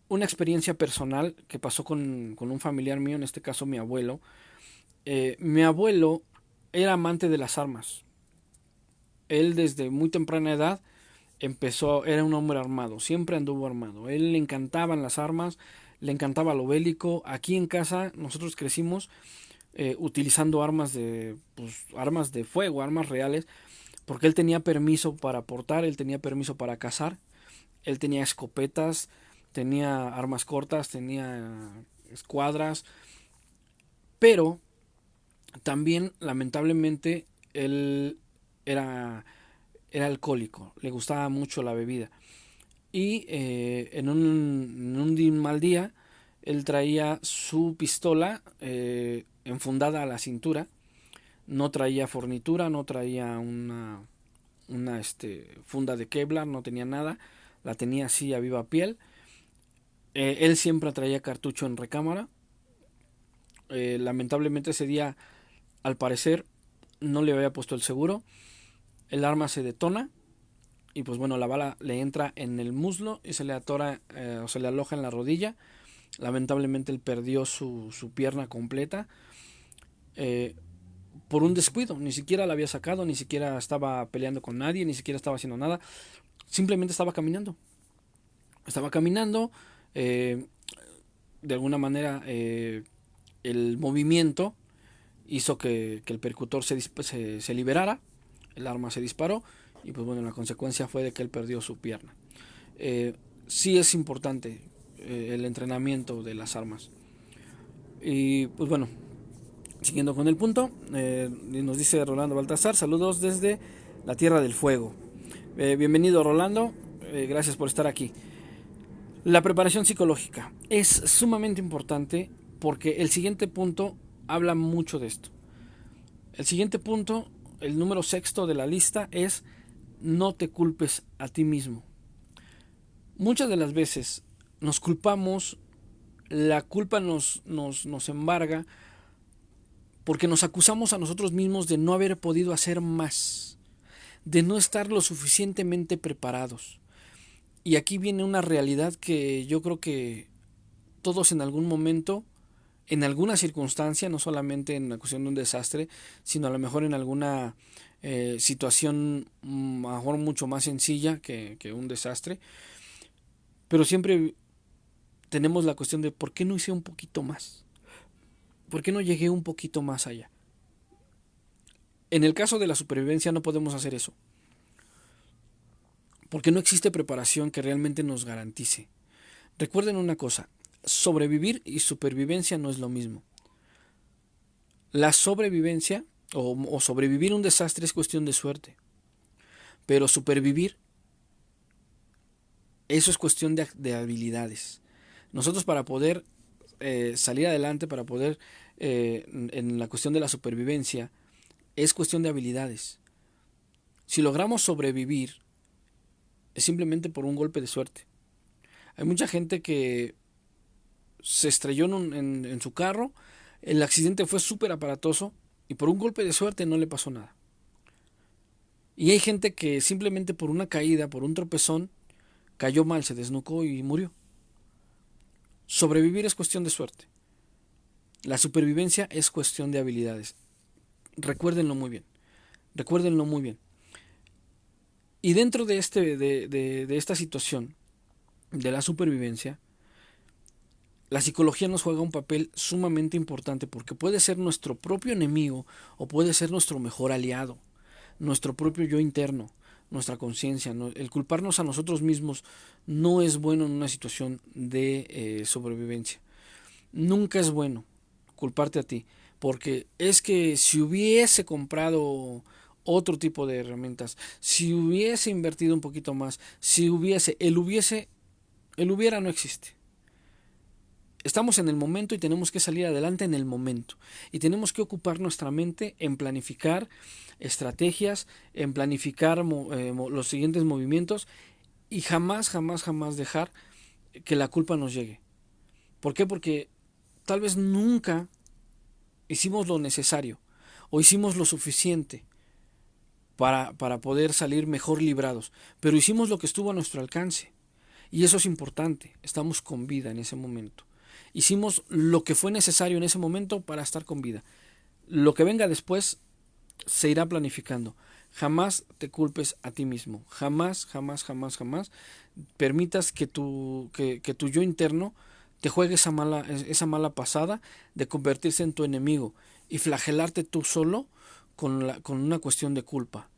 una experiencia personal que pasó con un familiar mío, en este caso mi abuelo. Mi abuelo era amante de las armas. Él desde muy temprana edad era un hombre armado, siempre anduvo armado. Él le encantaban las armas, le encantaba lo bélico. Aquí en casa nosotros crecimos utilizando armas de fuego, armas reales, porque él tenía permiso para portar, él tenía permiso para cazar, él tenía escopetas, tenía armas cortas, tenía escuadras. Pero también, lamentablemente, él era alcohólico, le gustaba mucho la bebida. Y en un mal día, él traía su pistola enfundada a la cintura. No traía fornitura, no traía una funda de Kevlar, no tenía nada. La tenía así a viva piel. Él siempre traía cartucho en recámara. Lamentablemente ese día, al parecer, no le había puesto el seguro. El arma se detona y pues bueno, la bala le entra en el muslo y se le atora o se le aloja en la rodilla. Lamentablemente él perdió su pierna completa por un descuido. Ni siquiera la había sacado, ni siquiera estaba peleando con nadie, ni siquiera estaba haciendo nada. Simplemente estaba caminando. Estaba caminando. eh, de alguna manera el movimiento hizo que el percutor se liberara. El arma se disparó y pues bueno, la consecuencia fue de que él perdió su pierna. Sí es importante el entrenamiento de las armas. Y pues bueno, siguiendo con el punto, nos dice Rolando Baltasar, saludos desde la Tierra del Fuego. Bienvenido Rolando, gracias por estar aquí. La preparación psicológica es sumamente importante porque el siguiente punto habla mucho de esto. El siguiente punto, el número sexto de la lista, es no te culpes a ti mismo. Muchas de las veces nos culpamos, la culpa nos embarga porque nos acusamos a nosotros mismos de no haber podido hacer más, de no estar lo suficientemente preparados. Y aquí viene una realidad que yo creo que todos en algún momento, en alguna circunstancia, no solamente en la cuestión de un desastre, sino a lo mejor en alguna situación a lo mejor mucho más sencilla que un desastre, pero siempre tenemos la cuestión de ¿por qué no hice un poquito más? ¿Por qué no llegué un poquito más allá? En el caso de la supervivencia no podemos hacer eso, porque no existe preparación que realmente nos garantice. Recuerden una cosa, sobrevivir y supervivencia no es lo mismo. La sobrevivencia o sobrevivir un desastre es cuestión de suerte, pero supervivir, eso es cuestión de habilidades. Nosotros para poder salir adelante, para poder en la cuestión de la supervivencia, es cuestión de habilidades. Si logramos sobrevivir, es simplemente por un golpe de suerte. Hay mucha gente que se estrelló en su carro, el accidente fue súper aparatoso y por un golpe de suerte no le pasó nada. Y hay gente que simplemente por una caída, por un tropezón, cayó mal, se desnucó y murió. Sobrevivir es cuestión de suerte. La supervivencia es cuestión de habilidades. Recuérdenlo muy bien. Recuérdenlo muy bien. Y dentro de esta situación de la supervivencia, la psicología nos juega un papel sumamente importante porque puede ser nuestro propio enemigo o puede ser nuestro mejor aliado, nuestro propio yo interno, nuestra conciencia. El culparnos a nosotros mismos no es bueno en una situación de sobrevivencia. Nunca es bueno culparte a ti, porque es que si hubiese comprado otro tipo de herramientas, si hubiese invertido un poquito más, si hubiese, el hubiera no existe. Estamos en el momento y tenemos que salir adelante en el momento. Y tenemos que ocupar nuestra mente en planificar estrategias, en planificar los siguientes movimientos y jamás, jamás, jamás dejar que la culpa nos llegue. ¿Por qué? Porque tal vez nunca hicimos lo necesario o hicimos lo suficiente para poder salir mejor librados, pero hicimos lo que estuvo a nuestro alcance y eso es importante, estamos con vida en ese momento. Hicimos lo que fue necesario en ese momento para estar con vida. Lo que venga después se irá planificando. Jamás te culpes a ti mismo, jamás, jamás, jamás, jamás permitas que tu yo interno te juegue esa mala pasada de convertirse en tu enemigo y flagelarte tú solo con una cuestión de culpa.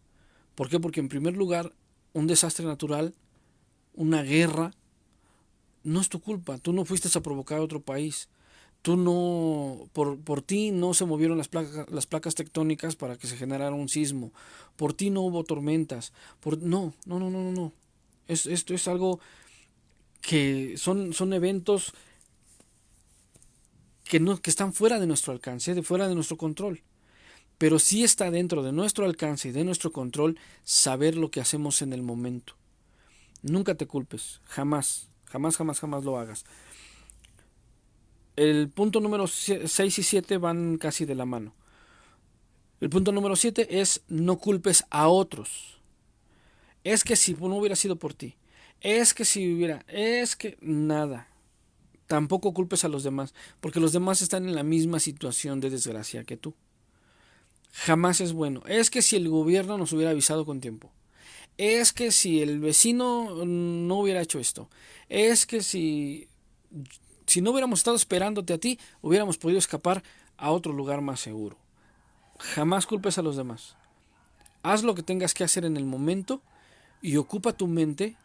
¿Por qué? Porque en primer lugar, un desastre natural, una guerra, no es tu culpa. Tú no fuiste a provocar a otro país. Tú no, por ti no se movieron las placas tectónicas para que se generara un sismo. Por ti no hubo tormentas. No. Esto es algo que son eventos que están fuera de nuestro alcance, de fuera de nuestro control. Pero sí está dentro de nuestro alcance y de nuestro control saber lo que hacemos en el momento. Nunca te culpes, jamás lo hagas. El punto número 6 y 7 van casi de la mano. El punto número 7 es no culpes a otros. Es que si no hubiera sido por ti, es que nada. Tampoco culpes a los demás, porque los demás están en la misma situación de desgracia que tú. Jamás es bueno. Es que si el gobierno nos hubiera avisado con tiempo. Es que si el vecino no hubiera hecho esto. Es que si no hubiéramos estado esperándote a ti, hubiéramos podido escapar a otro lugar más seguro. Jamás culpes a los demás. Haz lo que tengas que hacer en el momento y ocupa tu mente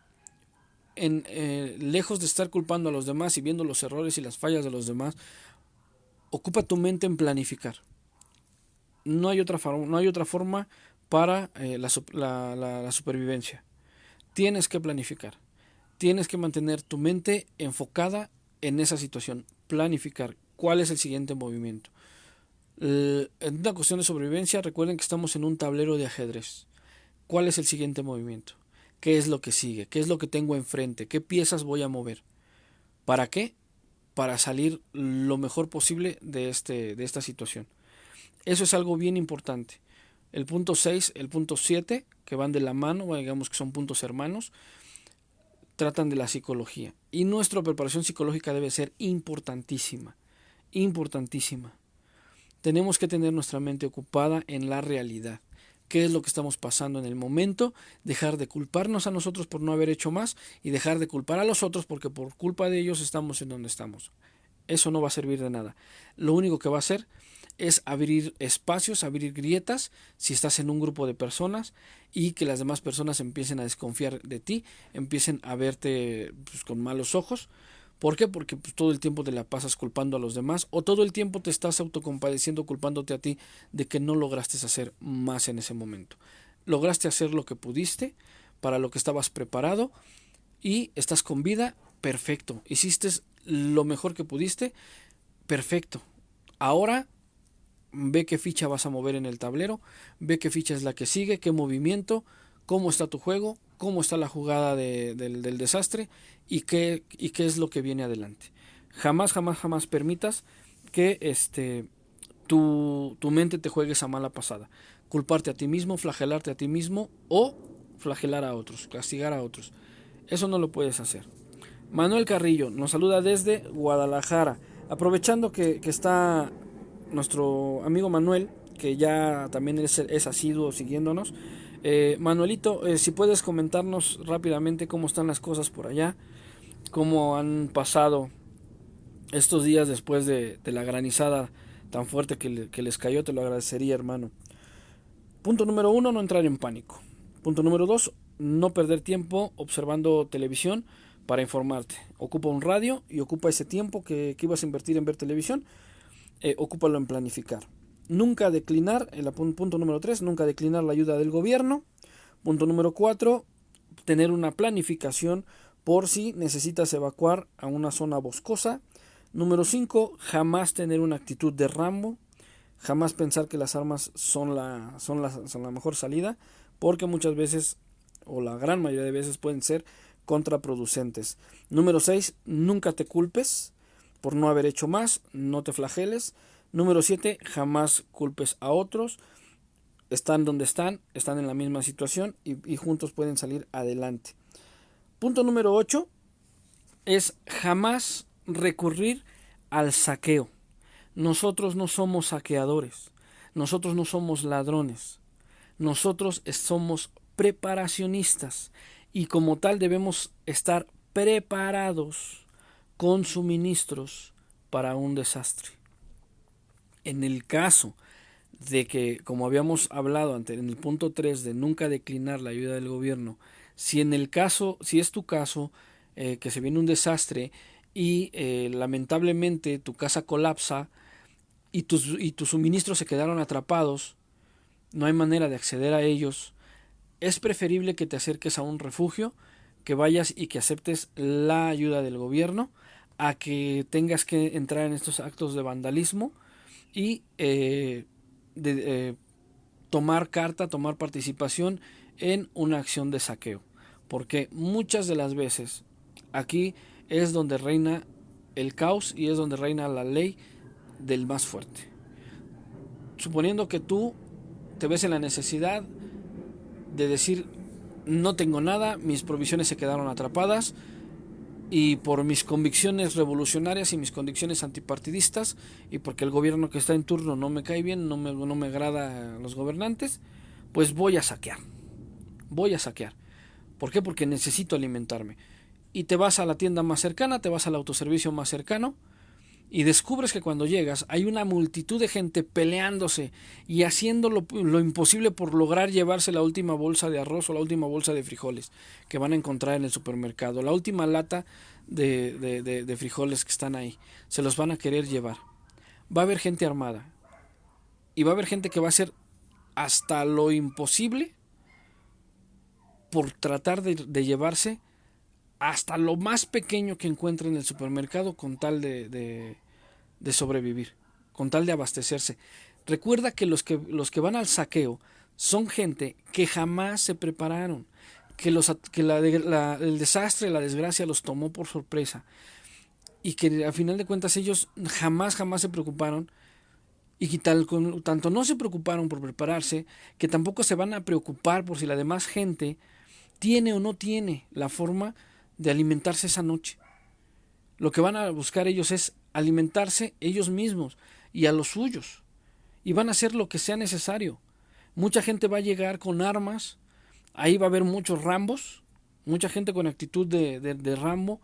lejos de estar culpando a los demás y viendo los errores y las fallas de los demás. Ocupa tu mente en planificar. No hay otra forma para la supervivencia. Tienes que planificar. Tienes que mantener tu mente enfocada en esa situación. Planificar cuál es el siguiente movimiento. En una cuestión de sobrevivencia, recuerden que estamos en un tablero de ajedrez. ¿Cuál es el siguiente movimiento? ¿Qué es lo que sigue? ¿Qué es lo que tengo enfrente? ¿Qué piezas voy a mover? ¿Para qué? Para salir lo mejor posible de esta situación. Eso es algo bien importante. El punto 6, el punto 7, que van de la mano, digamos que son puntos hermanos, tratan de la psicología. Y nuestra preparación psicológica debe ser importantísima. Importantísima. Tenemos que tener nuestra mente ocupada en la realidad. ¿Qué es lo que estamos pasando en el momento? Dejar de culparnos a nosotros por no haber hecho más y dejar de culpar a los otros porque por culpa de ellos estamos en donde estamos. Eso no va a servir de nada. Lo único que va a hacer es abrir espacios, abrir grietas si estás en un grupo de personas y que las demás personas empiecen a desconfiar de ti, empiecen a verte pues, con malos ojos. ¿Por qué? Porque pues, todo el tiempo te la pasas culpando a los demás o todo el tiempo te estás autocompadeciendo culpándote a ti de que no lograste hacer más en ese momento. Lograste hacer lo que pudiste, para lo que estabas preparado y estás con vida, perfecto. Hiciste lo mejor que pudiste, perfecto. Ahora ve qué ficha vas a mover en el tablero, ve qué ficha es la que sigue, qué movimiento, cómo está tu juego, cómo está la jugada del desastre y qué es lo que viene adelante. Jamás permitas que tu mente te juegue esa mala pasada. Culparte a ti mismo, flagelarte a ti mismo o flagelar a otros, castigar a otros. Eso no lo puedes hacer. Manuel Carrillo nos saluda desde Guadalajara. Aprovechando que está nuestro amigo Manuel, que ya también es asiduo siguiéndonos. Manuelito, si puedes comentarnos rápidamente cómo están las cosas por allá, cómo han pasado estos días después de la granizada tan fuerte que les cayó, te lo agradecería, hermano. Punto número 1, no entrar en pánico. Punto número 2, no perder tiempo observando televisión para informarte. Ocupa un radio y ocupa ese tiempo que ibas a invertir en ver televisión, ocúpalo en planificar. Nunca declinar, punto número 3, nunca declinar la ayuda del gobierno. Punto número 4, tener una planificación por si necesitas evacuar a una zona boscosa. Número 5, jamás tener una actitud de Rambo. Jamás pensar que las armas son la mejor salida, porque muchas veces, o la gran mayoría de veces, pueden ser contraproducentes. Número 6, nunca te culpes por no haber hecho más, no te flageles. Número 7, jamás culpes a otros. Están donde están en la misma situación y juntos pueden salir adelante. Punto número 8 es jamás recurrir al saqueo. Nosotros no somos saqueadores, nosotros no somos ladrones, nosotros somos preparacionistas y como tal debemos estar preparados con suministros para un desastre. En el caso de que, como habíamos hablado en el punto 3 de nunca declinar la ayuda del gobierno, si es tu caso, que se viene un desastre y lamentablemente tu casa colapsa y tus suministros se quedaron atrapados, no hay manera de acceder a ellos, es preferible que te acerques a un refugio, que vayas y que aceptes la ayuda del gobierno, a que tengas que entrar en estos actos de vandalismo y tomar carta, tomar participación en una acción de saqueo. Porque muchas de las veces aquí es donde reina el caos y es donde reina la ley del más fuerte. Suponiendo que tú te ves en la necesidad de decir no tengo nada, mis provisiones se quedaron atrapadas y por mis convicciones revolucionarias y mis convicciones antipartidistas y porque el gobierno que está en turno no me cae bien, no me agrada a los gobernantes, pues voy a saquear. Voy a saquear. ¿Por qué? Porque necesito alimentarme. Y te vas a la tienda más cercana, te vas al autoservicio más cercano y descubres que cuando llegas hay una multitud de gente peleándose y haciendo lo imposible por lograr llevarse la última bolsa de arroz o la última bolsa de frijoles que van a encontrar en el supermercado, la última lata de frijoles que están ahí. Se los van a querer llevar. Va a haber gente armada y va a haber gente que va a hacer hasta lo imposible por tratar de llevarse hasta lo más pequeño que encuentre en el supermercado con tal de sobrevivir, con tal de abastecerse. Recuerda que los que van al saqueo son gente que jamás se prepararon, que el desastre, la desgracia los tomó por sorpresa y que a final de cuentas ellos jamás se preocuparon y que tanto no se preocuparon por prepararse que tampoco se van a preocupar por si la demás gente tiene o no tiene la forma de alimentarse esa noche. Lo que van a buscar ellos es alimentarse ellos mismos y a los suyos. Y van a hacer lo que sea necesario. Mucha gente va a llegar con armas. Ahí va a haber muchos Rambos. Mucha gente con actitud de Rambo.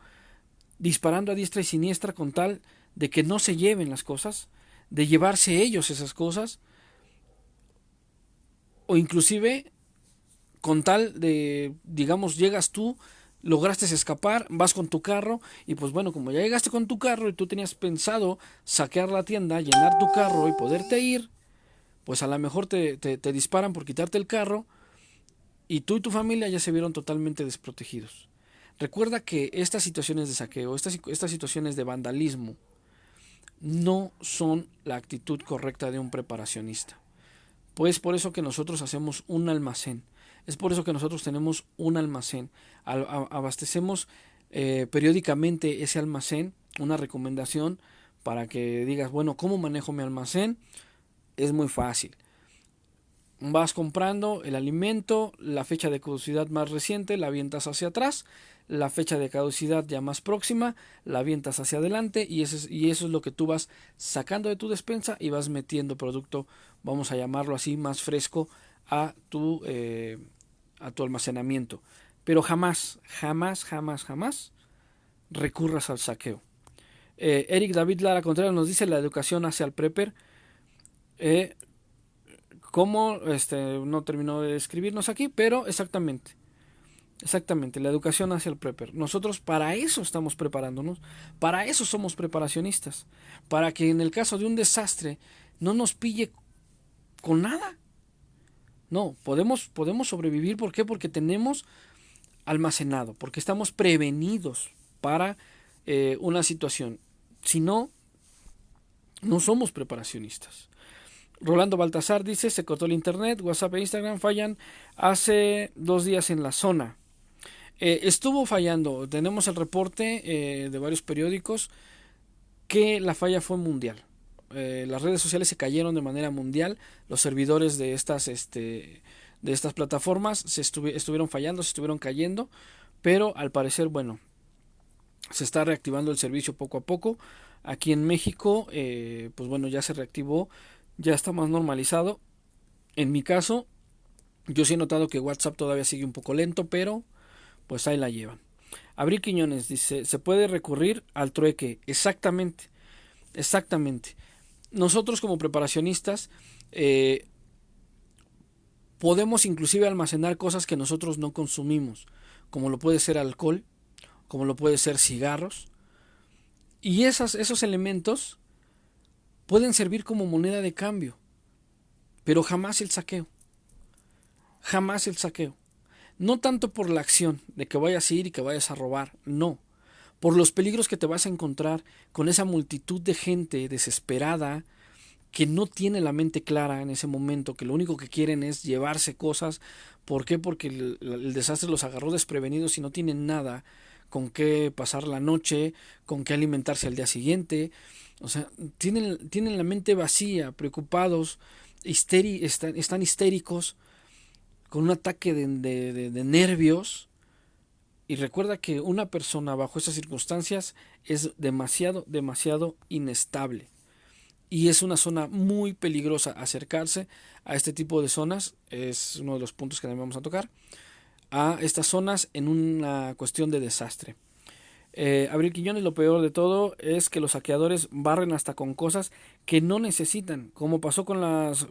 Disparando a diestra y siniestra con tal de que no se lleven las cosas. De llevarse ellos esas cosas. O inclusive con tal de, digamos, llegas tú, lograste escapar, vas con tu carro y pues bueno, como ya llegaste con tu carro y tú tenías pensado saquear la tienda, llenar tu carro y poderte ir, pues a lo mejor te disparan por quitarte el carro y tú y tu familia ya se vieron totalmente desprotegidos. Recuerda que estas situaciones de saqueo, estas situaciones de vandalismo, no son la actitud correcta de un preparacionista. Pues por eso que nosotros hacemos un almacén. Es por eso que nosotros tenemos un almacén. Abastecemos periódicamente ese almacén, una recomendación para que digas, bueno, ¿cómo manejo mi almacén? Es muy fácil. Vas comprando el alimento, la fecha de caducidad más reciente la avientas hacia atrás, la fecha de caducidad ya más próxima la avientas hacia adelante y eso es lo que tú vas sacando de tu despensa y vas metiendo producto, vamos a llamarlo así, más fresco a tu almacenamiento. Pero jamás recurras al saqueo. Eric David Lara Contreras nos dice: la educación hacia el prepper. ¿Cómo? No terminó de escribirnos aquí, pero exactamente, la educación hacia el prepper. Nosotros para eso estamos preparándonos, para eso somos preparacionistas, para que en el caso de un desastre no nos pille con nada. No, podemos sobrevivir. ¿Por qué? Porque tenemos almacenado, porque estamos prevenidos para una situación. Si no, no somos preparacionistas. Rolando Baltasar dice: se cortó el internet, WhatsApp e Instagram fallan hace 2 días en la zona. Estuvo fallando, tenemos el reporte de varios periódicos que la falla fue mundial. Las redes sociales se cayeron de manera mundial, los servidores de estas plataformas estuvieron fallando, se estuvieron cayendo, pero al parecer, bueno, se está reactivando el servicio poco a poco. Aquí en México, pues bueno, ya se reactivó, ya está más normalizado. En mi caso, yo sí he notado que WhatsApp todavía sigue un poco lento, pero pues ahí la llevan. Abril Quiñones dice: se puede recurrir al trueque. Exactamente. Nosotros como preparacionistas podemos inclusive almacenar cosas que nosotros no consumimos, como lo puede ser alcohol, como lo puede ser cigarros, Y esos elementos pueden servir como moneda de cambio, pero jamás el saqueo. Jamás el saqueo. No tanto por la acción de que vayas a ir y que vayas a robar, no. Por los peligros que te vas a encontrar con esa multitud de gente desesperada que no tiene la mente clara en ese momento, que lo único que quieren es llevarse cosas. ¿Por qué? Porque el desastre los agarró desprevenidos y no tienen nada con qué pasar la noche, con qué alimentarse al día siguiente. O sea, tienen la mente vacía, preocupados, están histéricos, con un ataque de nervios. Y recuerda que una persona bajo esas circunstancias es demasiado, demasiado inestable. Y es una zona muy peligrosa. Acercarse a este tipo de zonas es uno de los puntos que también vamos a tocar. A estas zonas en una cuestión de desastre. Abril Quiñones, lo peor de todo es que los saqueadores barren hasta con cosas que no necesitan, como pasó con las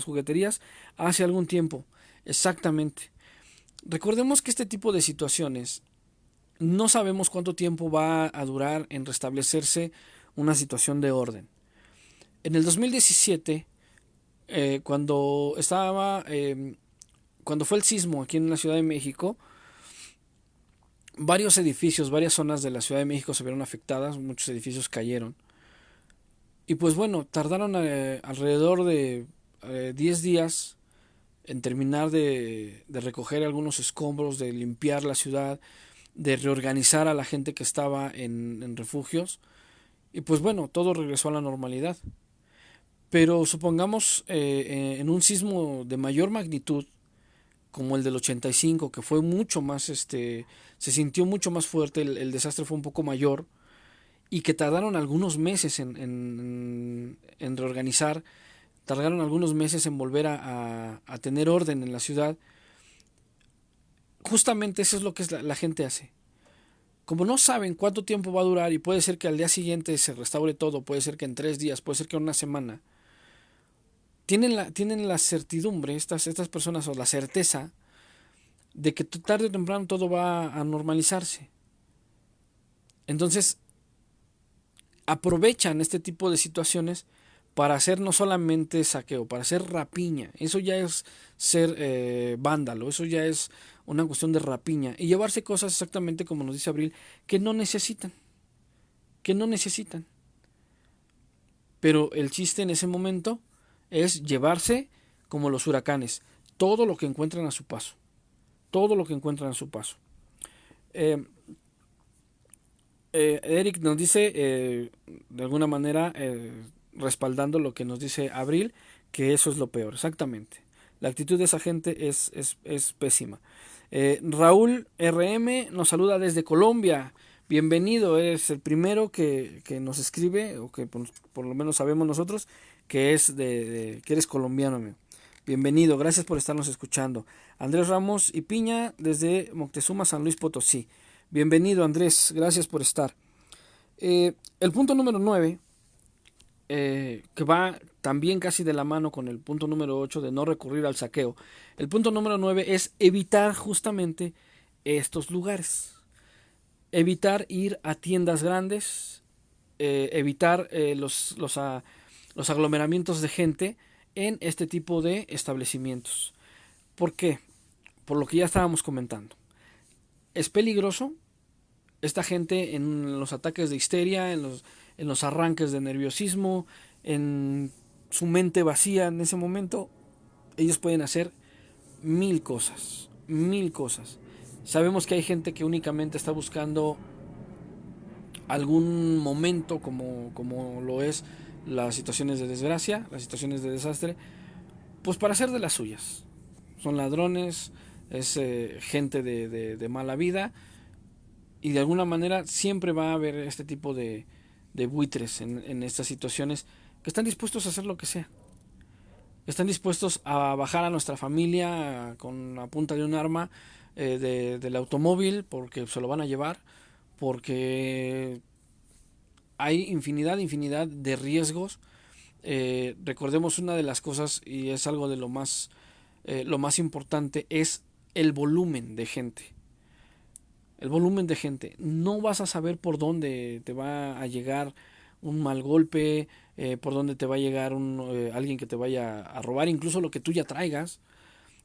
jugueterías hace algún tiempo. Exactamente. Recordemos que este tipo de situaciones no sabemos cuánto tiempo va a durar en restablecerse una situación de orden. En el 2017, cuando cuando fue el sismo aquí en la Ciudad de México, varios edificios, varias zonas de la Ciudad de México se vieron afectadas, muchos edificios cayeron. Y pues bueno, tardaron alrededor de 10 días en terminar de recoger algunos escombros, de limpiar la ciudad, de reorganizar a la gente que estaba en refugios. Y pues bueno, todo regresó a la normalidad. Pero supongamos en un sismo de mayor magnitud, como el del 85, que fue mucho más, se sintió mucho más fuerte, el desastre fue un poco mayor, y que tardaron algunos meses en reorganizar, tardaron algunos meses en volver a tener orden en la ciudad. Justamente eso es lo que la gente hace. Como no saben cuánto tiempo va a durar y puede ser que al día siguiente se restaure todo, puede ser que en 3 días, puede ser que en una semana, tienen la certidumbre, estas personas, o la certeza de que tarde o temprano todo va a normalizarse. Entonces, aprovechan este tipo de situaciones para hacer no solamente saqueo, para hacer rapiña. Eso ya es ser vándalo, eso ya es una cuestión de rapiña. Y llevarse cosas exactamente como nos dice Abril, que no necesitan. Que no necesitan. Pero el chiste en ese momento es llevarse como los huracanes, todo lo que encuentran a su paso. Todo lo que encuentran a su paso. Eric nos dice, de alguna manera, respaldando lo que nos dice Abril, que eso es lo peor, exactamente. La actitud de esa gente es pésima. Raúl RM nos saluda desde Colombia. Bienvenido, es el primero que nos escribe, o que por lo menos sabemos nosotros, que que eres colombiano, amigo. Bienvenido, gracias por estarnos escuchando. Andrés Ramos y Piña desde Moctezuma, San Luis Potosí. Bienvenido, Andrés, gracias por estar. El punto número 9, que va también casi de la mano con el punto número 8 de no recurrir al saqueo. El punto número 9 es evitar justamente estos lugares. Evitar ir a tiendas grandes, evitar los aglomeramientos de gente en este tipo de establecimientos. ¿Por qué? Por lo que ya estábamos comentando. Es peligroso. Esta gente en los ataques de histeria, en los arranques de nerviosismo, en su mente vacía en ese momento, ellos pueden hacer mil cosas, mil cosas. Sabemos que hay gente que únicamente está buscando algún momento como lo es las situaciones de desgracia, las situaciones de desastre, pues para hacer de las suyas. Son ladrones, es gente de mala vida, y de alguna manera siempre va a haber este tipo de buitres en estas situaciones que están dispuestos a hacer lo que sea. Están dispuestos a bajar a nuestra familia con la punta de un arma del automóvil porque se lo van a llevar, porque hay infinidad de riesgos. Recordemos una de las cosas, y es algo de lo más importante, es el volumen de gente. el volumen de gente. No vas a saber por dónde te va a llegar un mal golpe, por dónde te va a llegar alguien que te vaya a robar, incluso lo que tú ya traigas.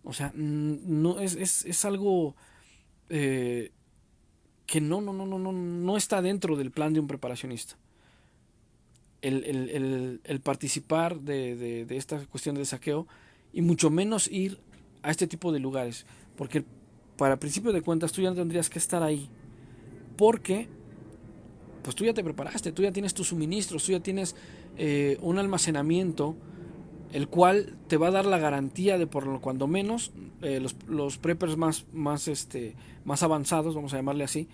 O sea, no es algo eh, que no está dentro del plan de un preparacionista. El participar de esta cuestión de saqueo y mucho menos ir a este tipo de lugares, porque para principio de cuentas tú ya no tendrías que estar ahí, porque pues tú ya te preparaste, tú ya tienes tus suministros, tú ya tienes un almacenamiento, el cual te va a dar la garantía de por lo cuando menos los preppers más avanzados, vamos a llamarle así,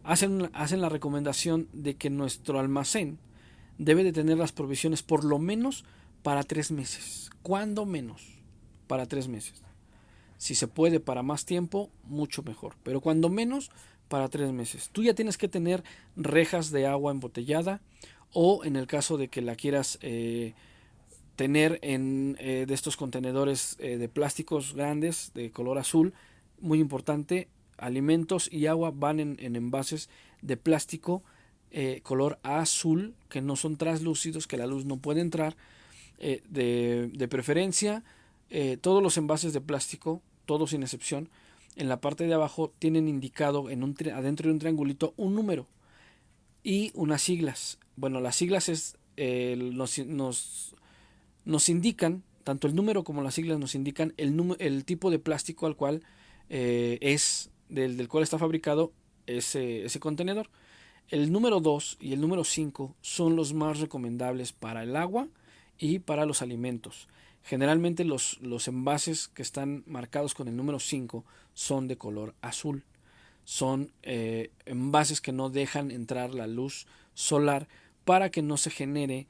hacen la recomendación de que nuestro almacén debe de tener las provisiones por lo menos para 3 meses, cuando menos para 3 meses. Si se puede para más tiempo, mucho mejor, pero cuando menos para 3 meses. Tú ya tienes que tener rejas de agua embotellada, o en el caso de que la quieras tener de estos contenedores de plásticos grandes de color azul, muy importante, alimentos y agua van en envases de plástico color azul, que no son translúcidos, que la luz no puede entrar, de preferencia. Todos los envases de plástico, todos sin excepción, en la parte de abajo tienen indicado adentro de un triangulito un número y unas siglas. Bueno, las siglas nos indican, tanto el número como las siglas nos indican el tipo de plástico al cual del cual está fabricado ese contenedor. El número 2 y el número 5 son los más recomendables para el agua y para los alimentos. Generalmente los envases que están marcados con el número 5 son de color azul. Son envases que no dejan entrar la luz solar para que no se genere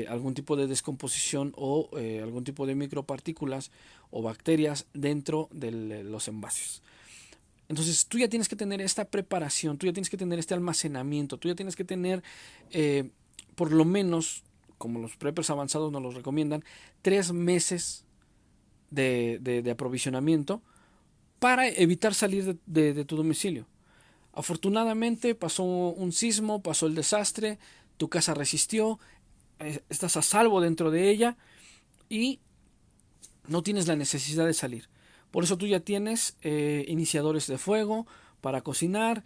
algún tipo de descomposición o algún tipo de micropartículas o bacterias dentro de los envases. Entonces tú ya tienes que tener esta preparación, tú ya tienes que tener este almacenamiento, tú ya tienes que tener por lo menos, como los preppers avanzados nos los recomiendan, 3 meses de aprovisionamiento para evitar salir de tu domicilio. Afortunadamente pasó un sismo, pasó el desastre, tu casa resistió, estás a salvo dentro de ella y no tienes la necesidad de salir. Por eso tú ya tienes iniciadores de fuego para cocinar.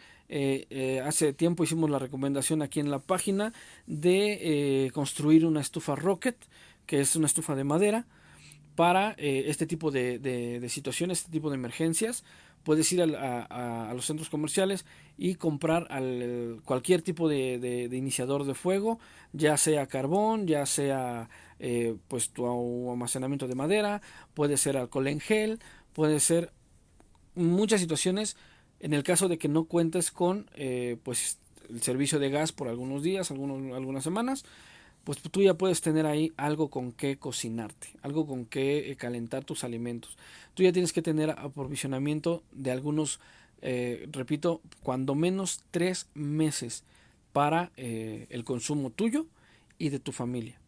Hace tiempo hicimos la recomendación aquí en la página de construir una estufa Rocket, que es una estufa de madera, para este tipo de situaciones, este tipo de emergencias. Puedes ir a los centros comerciales y comprar cualquier tipo de iniciador de fuego, ya sea carbón, ya sea pues tu almacenamiento de madera, puede ser alcohol en gel, puede ser muchas situaciones. En el caso de que no cuentes con pues el servicio de gas por algunos días, algunas semanas, pues tú ya puedes tener ahí algo con qué cocinarte, algo con qué calentar tus alimentos. Tú ya tienes que tener aprovisionamiento de algunos, repito, cuando menos 3 meses para el consumo tuyo y de tu familia.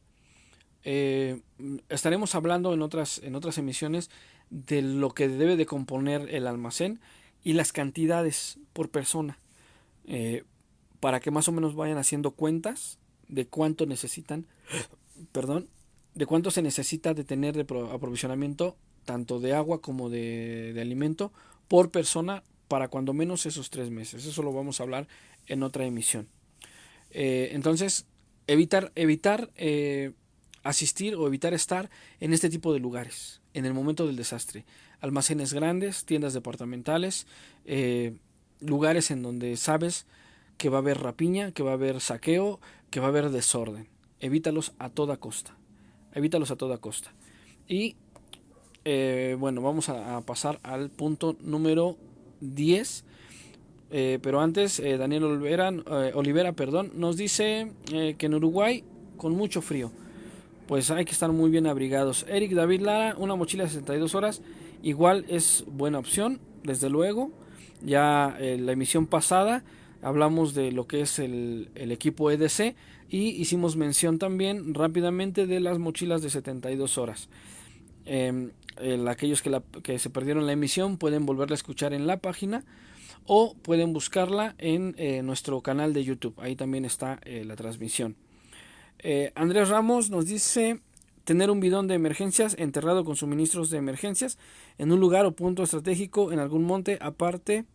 Estaremos hablando en otras emisiones de lo que debe de componer el almacén y las cantidades por persona, para que más o menos vayan haciendo cuentas de cuánto necesitan, perdón, de cuánto se necesita de tener de aprovisionamiento tanto de agua como de alimento por persona para cuando menos esos 3 meses. Eso lo vamos a hablar en otra emisión. Entonces, evitar asistir o evitar estar en este tipo de lugares en el momento del desastre. Almacenes grandes, tiendas departamentales, lugares en donde sabes que va a haber rapiña, que va a haber saqueo, que va a haber desorden. Evítalos a toda costa. Evítalos a toda costa. Y bueno, vamos a pasar al punto número 10. Pero antes, Daniel Olivera, nos dice que en Uruguay con mucho frío, pues hay que estar muy bien abrigados. Eric David Lara, una mochila de 62 horas, igual es buena opción, desde luego. Ya la emisión pasada hablamos de lo que es el equipo EDC y hicimos mención también rápidamente de las mochilas de 72 horas. aquellos que se perdieron la emisión pueden volverla a escuchar en la página o pueden buscarla en nuestro canal de YouTube. Ahí también está la transmisión. Andrés Ramos nos dice: tener un bidón de emergencias enterrado con suministros de emergencias en un lugar o punto estratégico en algún monte aparte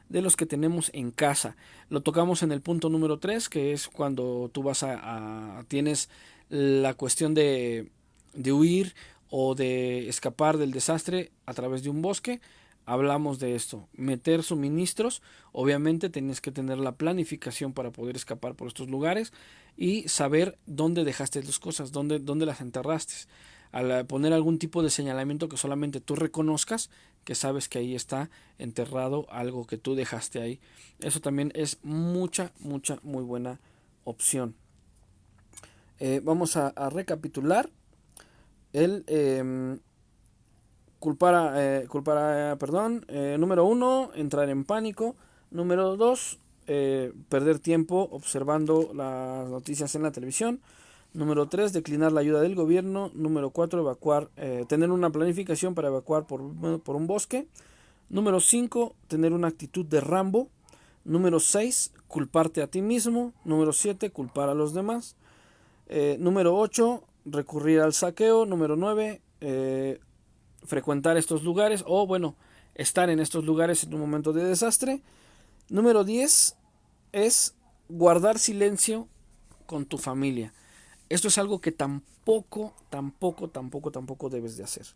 de los que tenemos en casa. Lo tocamos en el punto número 3, que es cuando tú tienes la cuestión de huir o de escapar del desastre a través de un bosque. Hablamos de esto, meter suministros. Obviamente tienes que tener la planificación para poder escapar por estos lugares y saber dónde dejaste las cosas, dónde las enterraste. Al poner algún tipo de señalamiento que solamente tú reconozcas, que sabes que ahí está enterrado algo que tú dejaste ahí. Eso también es muy buena opción. Vamos a recapitular. El número 1, entrar en pánico. Número 2, perder tiempo observando las noticias en la televisión. Número 3, declinar la ayuda del gobierno. Número 4, evacuar, tener una planificación para evacuar por un bosque. Número 5, tener una actitud de Rambo. Número 6, culparte a ti mismo. Número 7, culpar a los demás. Número 8, recurrir al saqueo. Número 9, frecuentar estos lugares o estar en estos lugares en un momento de desastre. Número 10 es guardar silencio con tu familia. Esto es algo que tampoco debes de hacer.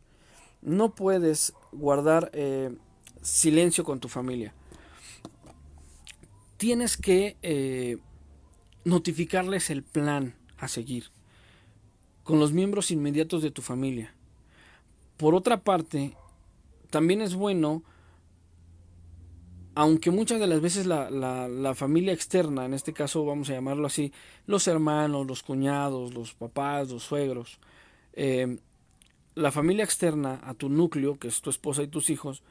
No puedes guardar silencio con tu familia. Tienes que notificarles el plan a seguir con los miembros inmediatos de tu familia. Por otra parte, también es bueno, aunque muchas de las veces la familia externa, en este caso vamos a llamarlo así, los hermanos, los cuñados, los papás, los suegros, la familia externa a tu núcleo, que es tu esposa y tus hijos,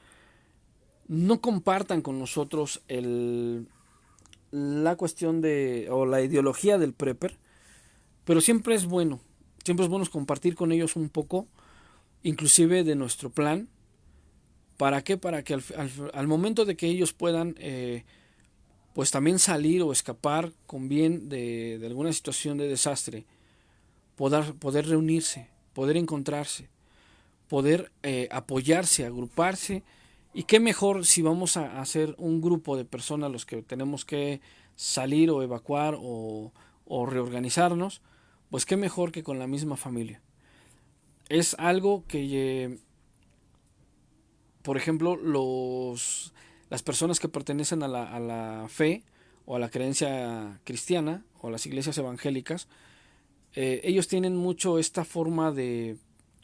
no compartan con nosotros la cuestión o la ideología del prepper, pero siempre es bueno compartir con ellos un poco, inclusive de nuestro plan. ¿Para qué? Para que al momento de que ellos puedan pues también salir o escapar con bien de alguna situación de desastre, poder reunirse, poder encontrarse, poder apoyarse, agruparse. Y qué mejor si vamos a hacer un grupo de personas los que tenemos que salir o evacuar o reorganizarnos, pues qué mejor que con la misma familia. Es algo que por ejemplo, las personas que pertenecen a la fe o a la creencia cristiana o a las iglesias evangélicas, ellos tienen mucho esta forma de,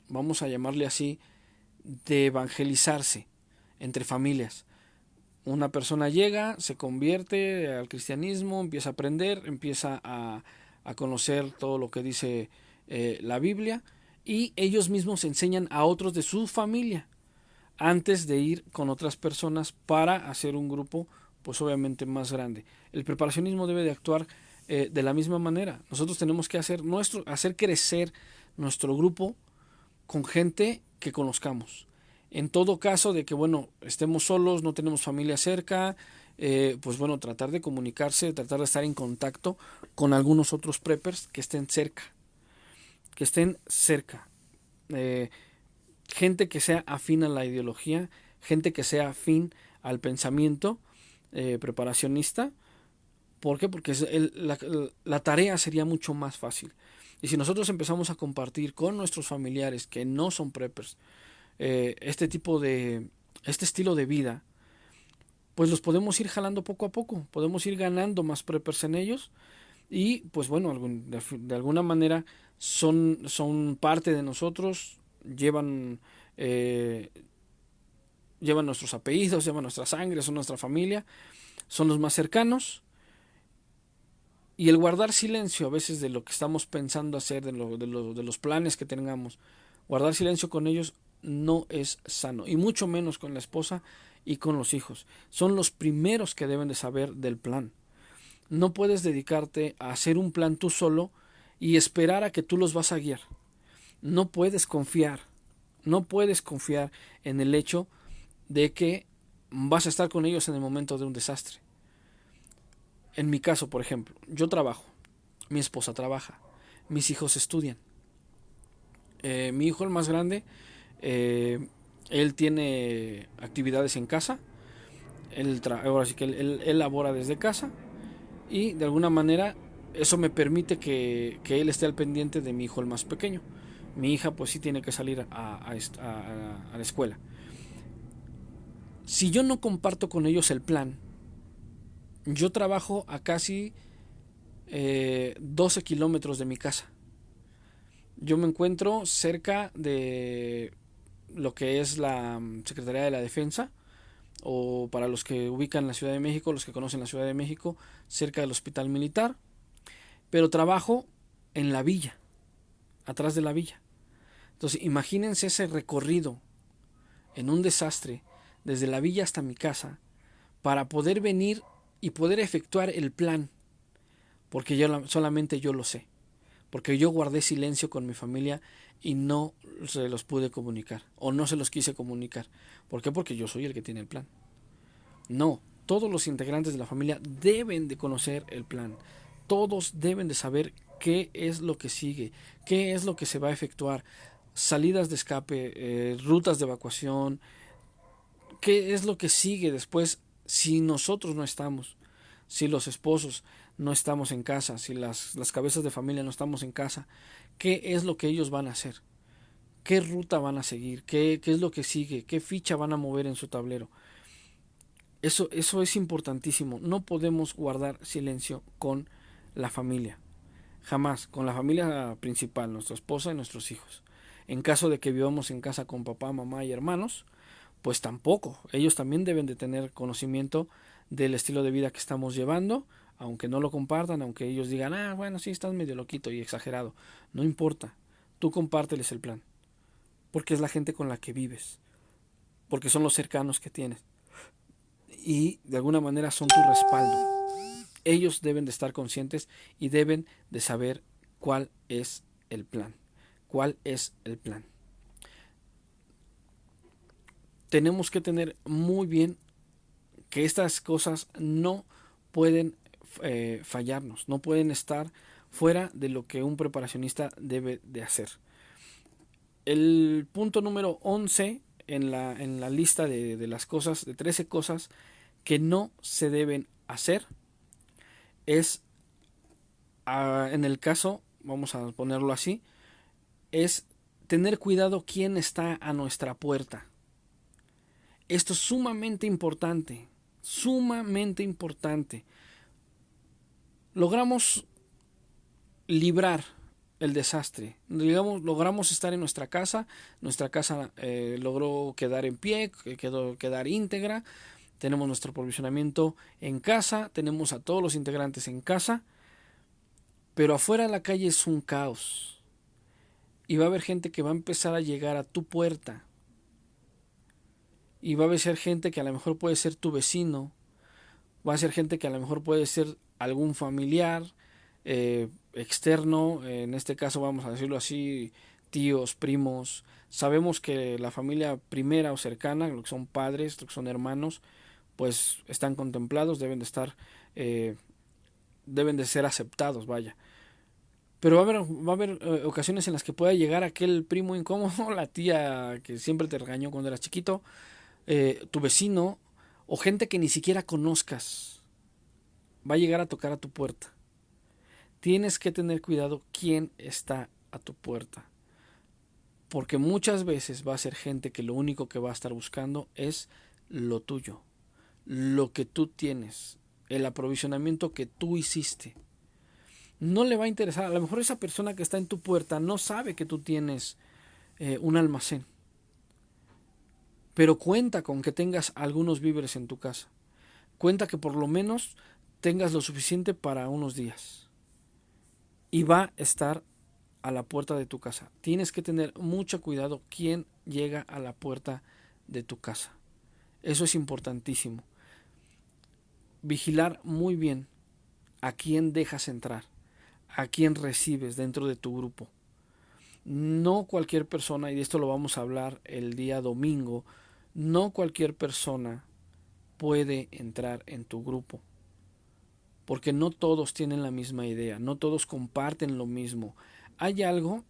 vamos a llamarle así, de evangelizarse entre familias. Una persona llega, se convierte al cristianismo, empieza a aprender, empieza a conocer todo lo que dice la Biblia, y ellos mismos enseñan a otros de su familia antes de ir con otras personas para hacer un grupo pues obviamente más grande. El preparacionismo debe de actuar de la misma manera. Nosotros tenemos que hacer crecer nuestro grupo con gente que conozcamos. En todo caso de que estemos solos, no tenemos familia cerca, tratar de comunicarse, tratar de estar en contacto con algunos otros preppers que estén cerca. Gente que sea afín a la ideología, gente que sea afín al pensamiento preparacionista. ¿Por qué? Porque la tarea sería mucho más fácil. Y si nosotros empezamos a compartir con nuestros familiares que no son preppers este estilo de vida, pues los podemos ir jalando poco a poco, podemos ir ganando más preppers en ellos y pues de alguna manera son parte de nosotros, llevan nuestros apellidos, llevan nuestra sangre, son nuestra familia, son los más cercanos. Y el guardar silencio a veces de lo que estamos pensando hacer, de los planes que tengamos, guardar silencio con ellos no es sano, y mucho menos con la esposa y con los hijos. Son los primeros que deben de saber del plan. No puedes dedicarte a hacer un plan tú solo y esperar a que tú los vas a guiar. No puedes confiar No puedes confiar en el hecho de que vas a estar con ellos en el momento de un desastre. En mi caso, por ejemplo, yo trabajo, mi esposa trabaja, mis hijos estudian. Mi hijo, el más grande, él tiene actividades en casa, ahora sí que él labora desde casa y de alguna manera eso me permite que él esté al pendiente de mi hijo, el más pequeño. Mi hija pues sí tiene que salir a la escuela. Si yo no comparto con ellos el plan, yo trabajo a casi 12 kilómetros de mi casa. Yo me encuentro cerca de lo que es la Secretaría de la Defensa, o para los que ubican la Ciudad de México, los que conocen la Ciudad de México, cerca del Hospital Militar, pero trabajo en la villa, atrás de la villa. Entonces, imagínense ese recorrido en un desastre, desde la villa hasta mi casa, para poder venir y poder efectuar el plan, porque solamente yo lo sé, porque yo guardé silencio con mi familia y no se los pude comunicar, o no se los quise comunicar. ¿Por qué? Porque yo soy el que tiene el plan. No, todos los integrantes de la familia deben de conocer el plan. Todos deben de saber qué es lo que sigue, qué es lo que se va a efectuar, salidas de escape, rutas de evacuación, qué es lo que sigue después si nosotros no estamos, si los esposos no estamos en casa, si las cabezas de familia no estamos en casa, qué es lo que ellos van a hacer, qué ruta van a seguir, qué es lo que sigue, qué ficha van a mover en su tablero. Eso es importantísimo. No podemos guardar silencio con la familia. Jamás. Con la familia principal, nuestra esposa y nuestros hijos. En caso de que vivamos en casa con papá, mamá y hermanos, pues tampoco. Ellos también deben de tener conocimiento del estilo de vida que estamos llevando, aunque no lo compartan, aunque ellos digan, bueno, sí, estás medio loquito y exagerado. No importa. Tú compárteles el plan. Porque es la gente con la que vives. Porque son los cercanos que tienes. Y de alguna manera son tu respaldo. Ellos deben de estar conscientes y deben de saber cuál es el plan. ¿Cuál es el plan? Tenemos que tener muy bien que estas cosas no pueden fallarnos, no pueden estar fuera de lo que un preparacionista debe de hacer. El punto número 11 en la lista de las cosas, de 13 cosas que no se deben hacer, es, en el caso, vamos a ponerlo así, es tener cuidado quién está a nuestra puerta. Esto es sumamente importante, sumamente importante. Logramos librar el desastre, logramos estar en nuestra casa logró quedar en pie, quedar íntegra, tenemos nuestro aprovisionamiento en casa, tenemos a todos los integrantes en casa, pero afuera de la calle es un caos y va a haber gente que va a empezar a llegar a tu puerta y va a haber gente que a lo mejor puede ser tu vecino, va a ser gente que a lo mejor puede ser algún familiar externo, en este caso vamos a decirlo así, tíos, primos. Sabemos que la familia primera o cercana, lo que son padres, lo que son hermanos, pues están contemplados, deben de ser aceptados, vaya. Pero va a haber ocasiones en las que pueda llegar aquel primo incómodo, la tía que siempre te regañó cuando eras chiquito, tu vecino o gente que ni siquiera conozcas. Va a llegar a tocar a tu puerta. Tienes que tener cuidado quién está a tu puerta. Porque muchas veces va a ser gente que lo único que va a estar buscando es lo tuyo, lo que tú tienes, el aprovisionamiento que tú hiciste. No le va a interesar, a lo mejor esa persona que está en tu puerta no sabe que tú tienes un almacén, pero cuenta con que tengas algunos víveres en tu casa. Cuenta que por lo menos tengas lo suficiente para unos días. Y va a estar a la puerta de tu casa. Tienes que tener mucho cuidado quién llega a la puerta de tu casa. Eso es importantísimo. Vigilar muy bien a quién dejas entrar, a quién recibes dentro de tu grupo. No cualquier persona, y de esto lo vamos a hablar el día domingo, no cualquier persona puede entrar en tu grupo, porque no todos tienen la misma idea, no todos comparten lo mismo. Hay algo,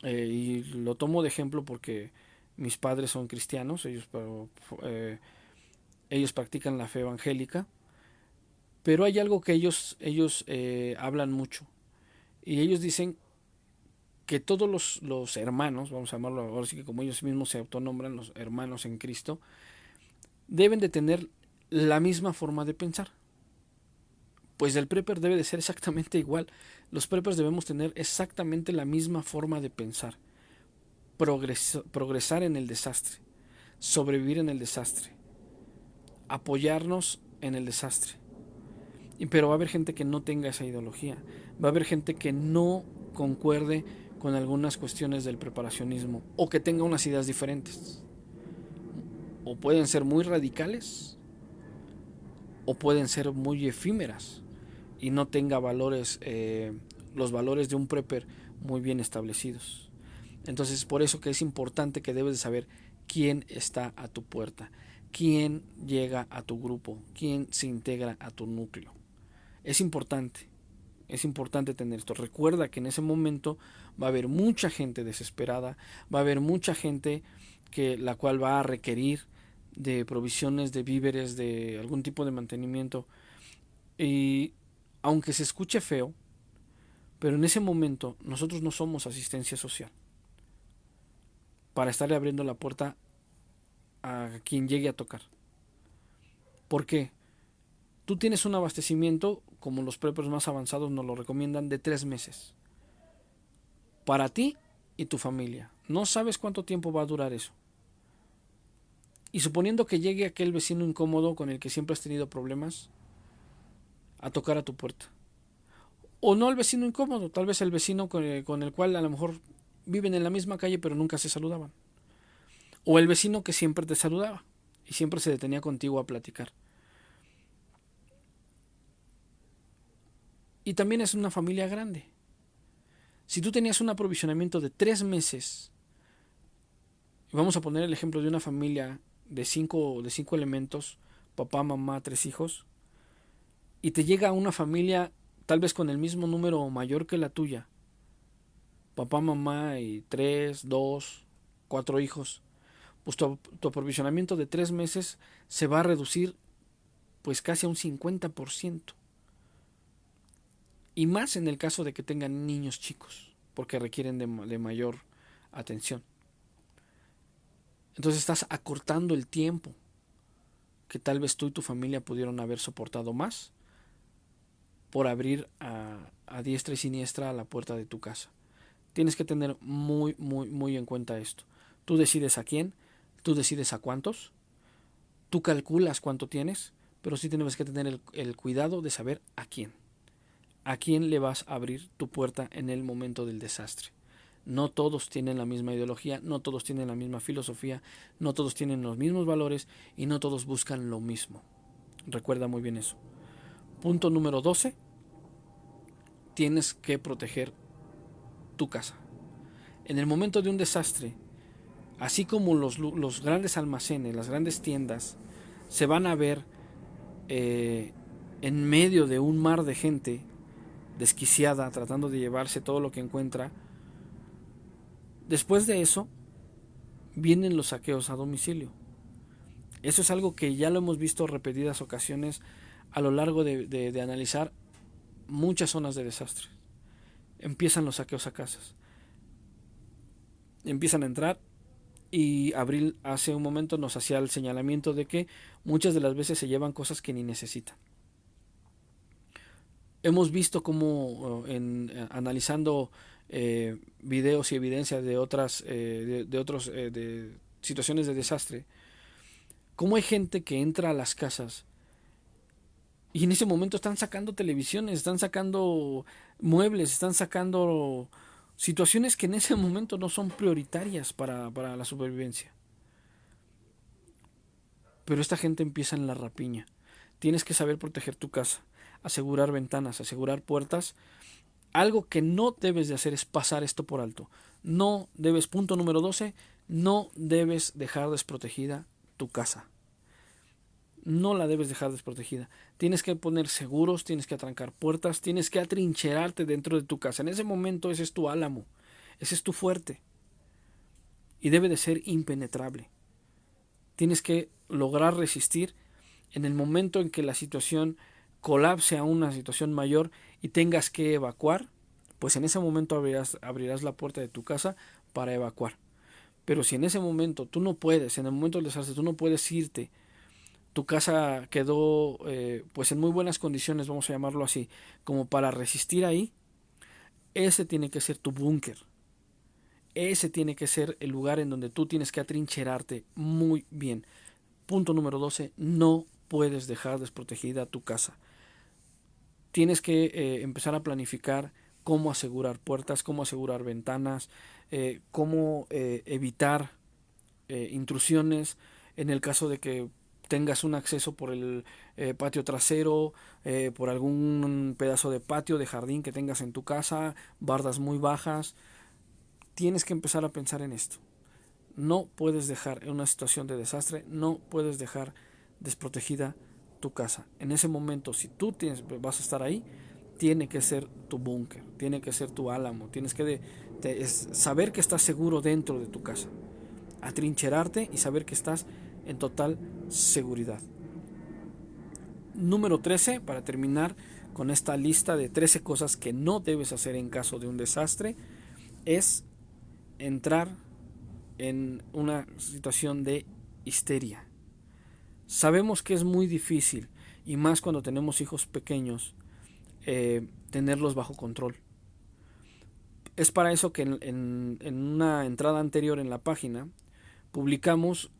y lo tomo de ejemplo porque mis padres son cristianos, ellos practican la fe evangélica, pero hay algo que ellos hablan mucho, y ellos dicen que todos los hermanos, vamos a llamarlo ahora sí que como ellos mismos se autonombran, los hermanos en Cristo, deben de tener la misma forma de pensar. Pues el prepper debe de ser exactamente igual. Los preppers debemos tener exactamente la misma forma de pensar. Progresar en el desastre. Sobrevivir en el desastre. Apoyarnos en el desastre. Pero va a haber gente que no tenga esa ideología. Va a haber gente que no concuerde con algunas cuestiones del preparacionismo o que tenga unas ideas diferentes. O pueden ser muy radicales o pueden ser muy efímeras y no tenga valores, los valores de un prepper muy bien establecidos. Entonces, por eso que es importante que debes de saber quién está a tu puerta, quién llega a tu grupo, quién se integra a tu núcleo. Es importante tener esto. Recuerda que en ese momento va a haber mucha gente desesperada, va a haber mucha gente la cual va a requerir de provisiones, de víveres, de algún tipo de mantenimiento. Y aunque se escuche feo, pero en ese momento nosotros no somos asistencia social para estarle abriendo la puerta a quien llegue a tocar. ¿Por qué? Tú tienes un abastecimiento, como los preppers más avanzados nos lo recomiendan, de 3 meses. Para ti y tu familia. No sabes cuánto tiempo va a durar eso. Y suponiendo que llegue aquel vecino incómodo con el que siempre has tenido problemas a tocar a tu puerta. O no el vecino incómodo, tal vez el vecino con el cual a lo mejor viven en la misma calle pero nunca se saludaban. O el vecino que siempre te saludaba y siempre se detenía contigo a platicar. Y también es una familia grande. Si tú tenías un aprovisionamiento de 3 meses, vamos a poner el ejemplo de una familia de 5 elementos, papá, mamá, 3 hijos, y te llega una familia tal vez con el mismo número mayor que la tuya, papá, mamá y 3, 2, 4 hijos, pues tu aprovisionamiento de 3 meses se va a reducir pues casi a un 50%. Y más en el caso de que tengan niños chicos, porque requieren de mayor atención. Entonces estás acortando el tiempo que tal vez tú y tu familia pudieron haber soportado más por abrir a diestra y siniestra a la puerta de tu casa. Tienes que tener muy en cuenta esto. Tú decides a quién, tú decides a cuántos, tú calculas cuánto tienes, pero sí tienes que tener el cuidado de saber a quién. ¿A quién le vas a abrir tu puerta en el momento del desastre? No todos tienen la misma ideología, no todos tienen la misma filosofía, no todos tienen los mismos valores y no todos buscan lo mismo. Recuerda muy bien eso. Punto número 12. Tienes que proteger tu casa. En el momento de un desastre, así como los grandes almacenes, las grandes tiendas, se van a ver en medio de un mar de gente desquiciada tratando de llevarse todo lo que encuentra. Después de eso vienen los saqueos a domicilio. Eso es algo que ya lo hemos visto repetidas ocasiones a lo largo de analizar muchas zonas de desastre. Empiezan los saqueos a casas, empiezan a entrar, y Abril hace un momento nos hacía el señalamiento de que muchas de las veces se llevan cosas que ni necesitan. Hemos visto cómo analizando videos y evidencias de otras de situaciones de desastre, cómo hay gente que entra a las casas y en ese momento están sacando televisiones, están sacando muebles, están sacando situaciones que en ese momento no son prioritarias para la supervivencia. Pero esta gente empieza en la rapiña. Tienes que saber proteger tu casa, asegurar ventanas, asegurar puertas. Algo que no debes de hacer es pasar esto por alto. Punto número 12, no debes dejar desprotegida tu casa. No la debes dejar desprotegida. Tienes que poner seguros, tienes que atrancar puertas, tienes que atrincherarte dentro de tu casa. En ese momento ese es tu álamo, ese es tu fuerte y debe de ser impenetrable. Tienes que lograr resistir en el momento en que la situación colapse a una situación mayor y tengas que evacuar, pues en ese momento abrirás la puerta de tu casa para evacuar. Pero si en ese momento tú no puedes, en el momento del desastre tú no puedes irte, tu casa quedó pues en muy buenas condiciones, vamos a llamarlo así, como para resistir ahí, ese tiene que ser tu búnker. Ese tiene que ser el lugar en donde tú tienes que atrincherarte muy bien. Punto número 12, no puedes dejar desprotegida tu casa. Tienes que empezar a planificar cómo asegurar puertas, cómo asegurar ventanas, cómo evitar intrusiones en el caso de que tengas un acceso por el patio trasero, por algún pedazo de patio, de jardín que tengas en tu casa, bardas muy bajas. Tienes que empezar a pensar en esto. No puedes dejar en una situación de desastre, no puedes dejar desprotegida tu casa. En ese momento, si tú vas a estar ahí, tiene que ser tu búnker, tiene que ser tu álamo, tienes que saber que estás seguro dentro de tu casa, atrincherarte y saber que estás en total seguridad. Número 13, para terminar con esta lista de 13 cosas que no debes hacer en caso de un desastre, es entrar en una situación de histeria. Sabemos que es muy difícil, y más cuando tenemos hijos pequeños, tenerlos bajo control. Es para eso que en una entrada anterior en la página publicamos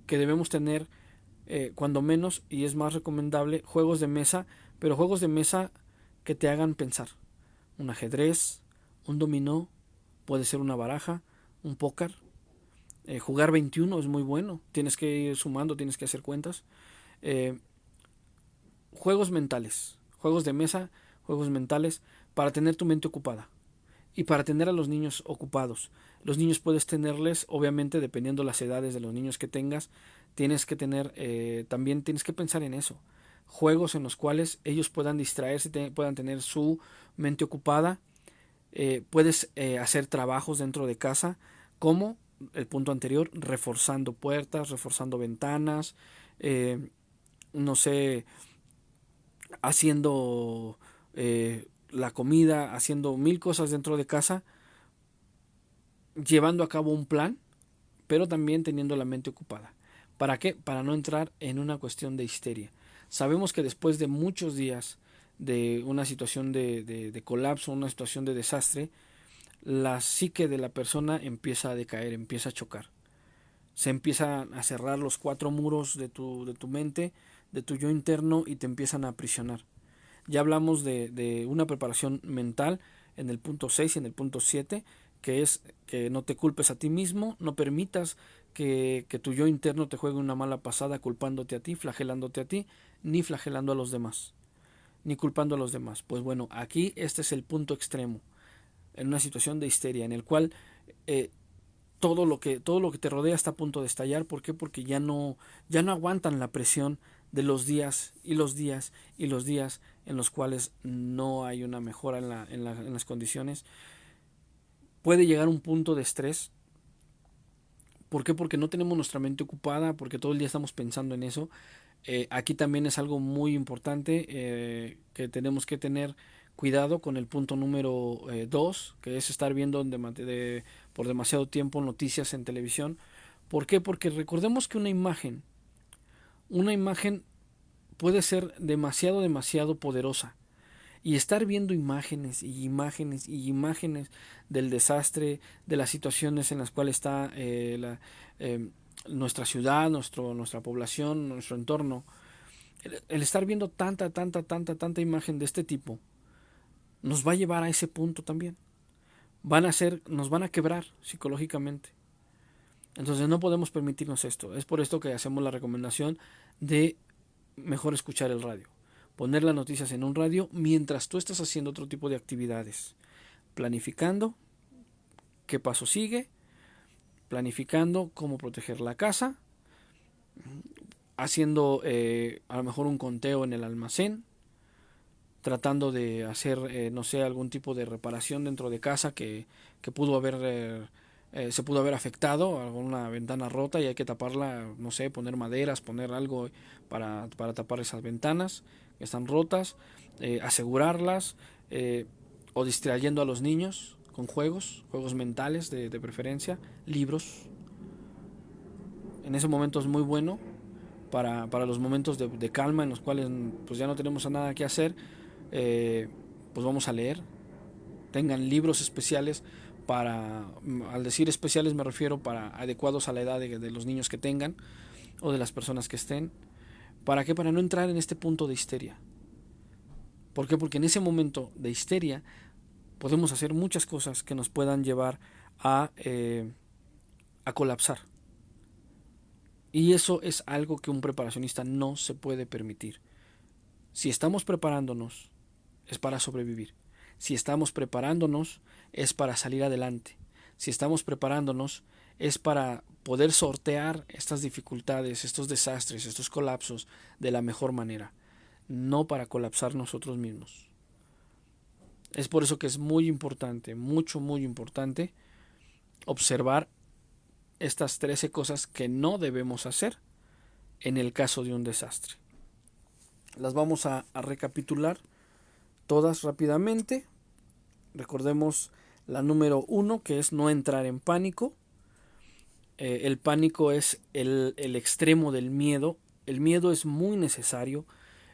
que debemos tener cuando menos, y es más recomendable, juegos de mesa, pero juegos de mesa que te hagan pensar. Un ajedrez, un dominó, puede ser una baraja, un póker. Jugar 21 es muy bueno, tienes que ir sumando, tienes que hacer cuentas. Eh, Juegos mentales, juegos de mesa, juegos mentales, para tener tu mente ocupada y para tener a los niños ocupados. Los niños puedes tenerles, obviamente, dependiendo las edades de los niños que tengas, tienes que tener, también tienes que pensar en eso. Juegos en los cuales ellos puedan distraerse, puedan tener su mente ocupada. Puedes hacer trabajos dentro de casa, como el punto anterior, reforzando puertas, reforzando ventanas, no sé, haciendo la comida, haciendo mil cosas dentro de casa, llevando a cabo un plan, pero también teniendo la mente ocupada. ¿Para qué? Para no entrar en una cuestión de histeria. Sabemos que después de muchos días de una situación de colapso, una situación de desastre, la psique de la persona empieza a decaer, empieza a chocar. Se empiezan a cerrar los cuatro muros de tu mente, de tu yo interno, y te empiezan a aprisionar. Ya hablamos de una preparación mental en el punto 6 y en el punto 7, que es que no te culpes a ti mismo, no permitas que tu yo interno te juegue una mala pasada culpándote a ti, flagelándote a ti, ni flagelando a los demás, ni culpando a los demás. Pues bueno, aquí este es el punto extremo, en una situación de histeria, en el cual todo lo que te rodea está a punto de estallar. ¿Por qué? Porque ya no aguantan la presión de los días y los días y los días en los cuales no hay una mejora en las condiciones. Puede llegar un punto de estrés. ¿Por qué? Porque no tenemos nuestra mente ocupada, porque todo el día estamos pensando en eso. Aquí también es algo muy importante que tenemos que tener cuidado con el punto número 2, que es estar viendo por demasiado tiempo noticias en televisión. ¿Por qué? Porque recordemos que una imagen puede ser demasiado poderosa. Y estar viendo imágenes y imágenes y imágenes del desastre, de las situaciones en las cuales está nuestra ciudad, nuestra población, nuestro entorno, el estar viendo tanta imagen de este tipo, nos va a llevar a ese punto también. Nos van a quebrar psicológicamente. Entonces no podemos permitirnos esto. Es por esto que hacemos la recomendación de mejor escuchar el radio. Poner las noticias en un radio mientras tú estás haciendo otro tipo de actividades. Planificando, qué paso sigue, planificando cómo proteger la casa, haciendo a lo mejor un conteo en el almacén, tratando de hacer, no sé, algún tipo de reparación dentro de casa que pudo haber, se pudo haber afectado, alguna ventana rota y hay que taparla, no sé, poner maderas, poner algo para tapar esas ventanas que están rotas, asegurarlas, o distrayendo a los niños con juegos mentales de preferencia, libros. En ese momento es muy bueno para los momentos de calma en los cuales pues ya no tenemos nada que hacer, pues vamos a leer. Tengan libros especiales para, al decir especiales me refiero para adecuados a la edad de los niños que tengan o de las personas que estén. ¿Para qué? Para no entrar en este punto de histeria. ¿Por qué? Porque en ese momento de histeria podemos hacer muchas cosas que nos puedan llevar a colapsar. Y eso es algo que un preparacionista no se puede permitir. Si estamos preparándonos, es para sobrevivir. Si estamos preparándonos, es para salir adelante. Si estamos preparándonos, es para poder sortear estas dificultades, estos desastres, estos colapsos de la mejor manera, no para colapsar nosotros mismos. Es por eso que es muy importante, muy importante, observar estas 13 cosas que no debemos hacer en el caso de un desastre. Las vamos a recapitular todas rápidamente. Recordemos la número 1, que es no entrar en pánico. El pánico es el extremo del miedo. El miedo es muy necesario.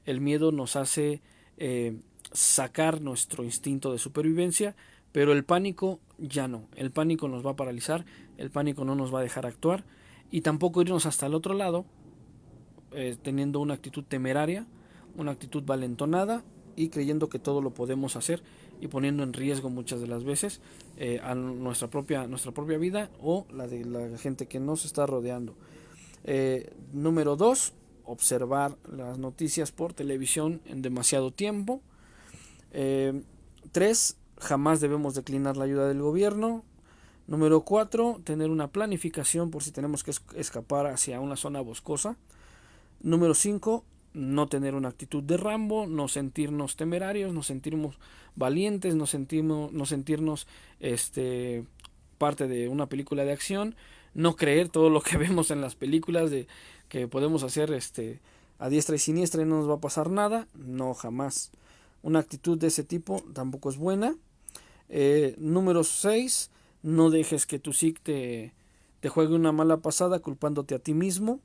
El miedo nos hace sacar nuestro instinto de supervivencia, pero el pánico ya no. El pánico nos va a paralizar, el pánico no nos va a dejar actuar y tampoco irnos hasta el otro lado teniendo una actitud temeraria, una actitud valentonada y creyendo que todo lo podemos hacer y poniendo en riesgo muchas de las veces a nuestra propia vida o la de la gente que nos está rodeando. Número 2, observar las noticias por televisión en demasiado tiempo. 3, jamás debemos declinar la ayuda del gobierno. Número 4, tener una planificación por si tenemos que escapar hacia una zona boscosa. Número 5, no tener una actitud de Rambo, no sentirnos temerarios, no sentirnos valientes, no sentirnos parte de una película de acción, no creer todo lo que vemos en las películas de que podemos hacer a diestra y siniestra y no nos va a pasar nada. No, jamás. Una actitud de ese tipo tampoco es buena. Número 6, no dejes que tu psique te juegue una mala pasada culpándote a ti mismo.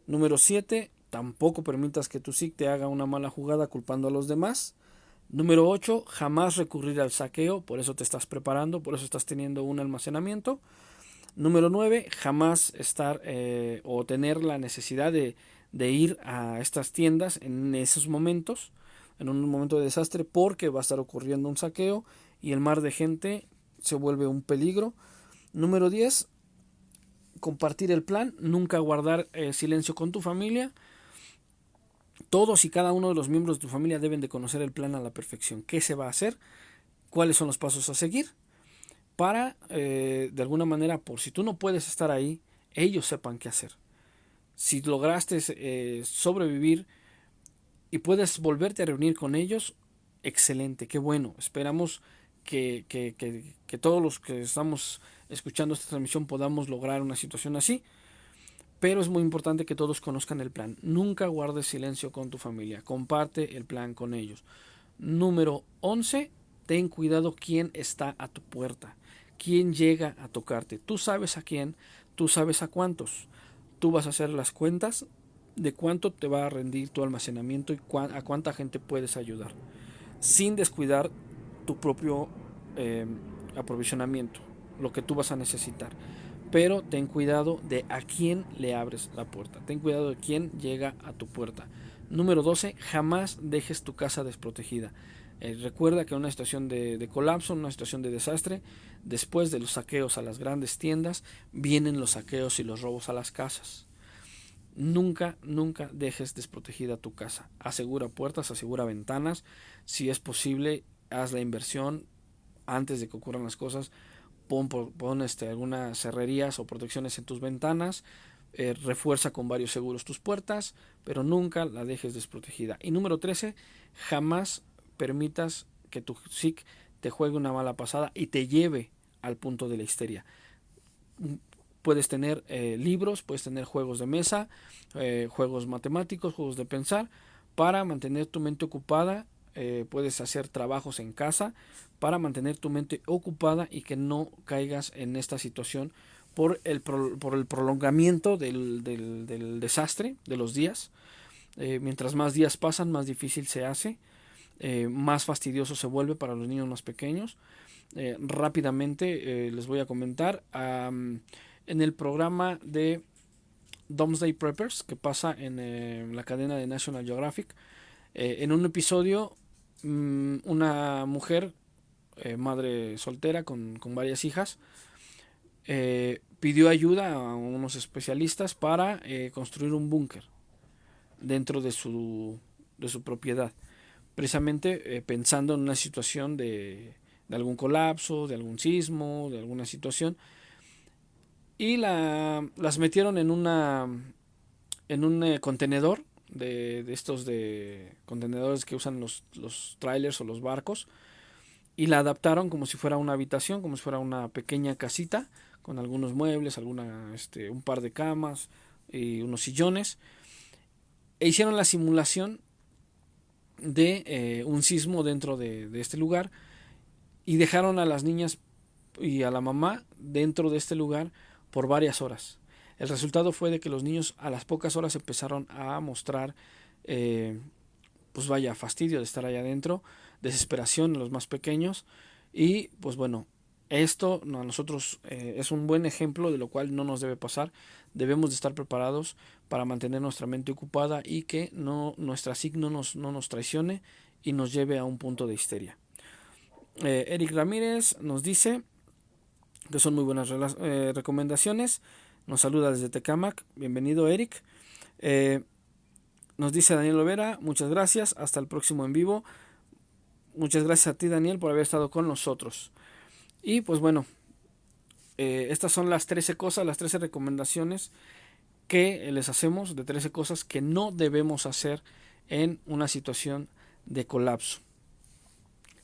Número 7, tampoco permitas que tu psique te haga una mala jugada culpando a los demás. Número 8, jamás recurrir al saqueo, por eso te estás preparando, por eso estás teniendo un almacenamiento. Número 9, jamás estar o tener la necesidad de ir a estas tiendas en esos momentos, en un momento de desastre, porque va a estar ocurriendo un saqueo y el mar de gente se vuelve un peligro. Número 10, compartir el plan, nunca guardar silencio con tu familia. Todos y cada uno de los miembros de tu familia deben de conocer el plan a la perfección. ¿Qué se va a hacer? ¿Cuáles son los pasos a seguir? Para, de alguna manera, por si tú no puedes estar ahí, ellos sepan qué hacer. Si lograste sobrevivir y puedes volverte a reunir con ellos, excelente, qué bueno. Esperamos que todos los que estamos escuchando esta transmisión podamos lograr una situación así. Pero es muy importante que todos conozcan el plan. Nunca guardes silencio con tu familia. Comparte el plan con ellos. Número 11. Ten cuidado quién está a tu puerta. Quién llega a tocarte. Tú sabes a quién. Tú sabes a cuántos. Tú vas a hacer las cuentas de cuánto te va a rendir tu almacenamiento y a cuánta gente puedes ayudar. Sin descuidar tu propio aprovisionamiento. Lo que tú vas a necesitar. Pero ten cuidado de a quién le abres la puerta. Ten cuidado de quién llega a tu puerta. Número 12. Jamás dejes tu casa desprotegida. Recuerda que en una situación de colapso, en una situación de desastre, después de los saqueos a las grandes tiendas, vienen los saqueos y los robos a las casas. Nunca dejes desprotegida tu casa. Asegura puertas, asegura ventanas. Si es posible, haz la inversión antes de que ocurran las cosas. pon algunas cerrerías o protecciones en tus ventanas, refuerza con varios seguros tus puertas, pero nunca la dejes desprotegida. Y número 13, jamás permitas que tu SIC te juegue una mala pasada y te lleve al punto de la histeria. Puedes tener libros, puedes tener juegos de mesa, juegos matemáticos, juegos de pensar, para mantener tu mente ocupada. Puedes hacer trabajos en casa para mantener tu mente ocupada y que no caigas en esta situación por el prolongamiento del desastre de los días. Mientras más días pasan, más difícil se hace, más fastidioso se vuelve para los niños más pequeños. Rápidamente les voy a comentar en el programa de Domesday Preppers que pasa en la cadena de National Geographic. En un episodio, una mujer, madre soltera con varias hijas, pidió ayuda a unos especialistas para construir un búnker dentro de su propiedad, precisamente pensando en una situación de algún colapso, de algún sismo, de alguna situación, y las metieron en un contenedor de estos de contenedores que usan los trailers o los barcos, y la adaptaron como si fuera una habitación, como si fuera una pequeña casita con algunos muebles, un par de camas y unos sillones, e hicieron la simulación de un sismo dentro de este lugar, y dejaron a las niñas y a la mamá dentro de este lugar por varias horas. El resultado fue de que los niños a las pocas horas empezaron a mostrar pues vaya, fastidio de estar allá adentro, desesperación en los más pequeños, y pues bueno, esto a nosotros es un buen ejemplo de lo cual no nos debe pasar. Debemos de estar preparados para mantener nuestra mente ocupada y que nuestra SIC no nos traicione y nos lleve a un punto de histeria. Eric Ramírez nos dice que son muy buenas recomendaciones. Nos saluda desde Tecámac. Bienvenido, Eric. Nos dice Daniel Lovera, muchas gracias. Hasta el próximo en vivo. Muchas gracias a ti, Daniel, por haber estado con nosotros. Y pues bueno, estas son las 13 cosas, las 13 recomendaciones que les hacemos, de 13 cosas que no debemos hacer en una situación de colapso.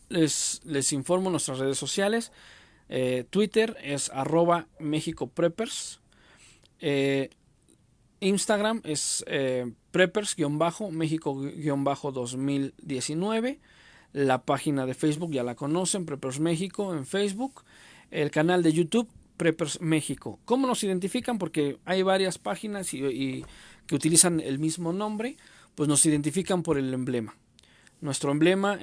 Les informo nuestras redes sociales. Twitter es @MéxicoPreppers. Instagram es preppers-méxico-2019. La página de Facebook ya la conocen, Preppers México en Facebook. El canal de YouTube, Preppers México. ¿Cómo nos identifican? Porque hay varias páginas y que utilizan el mismo nombre, pues nos identifican por el emblema. Nuestro emblema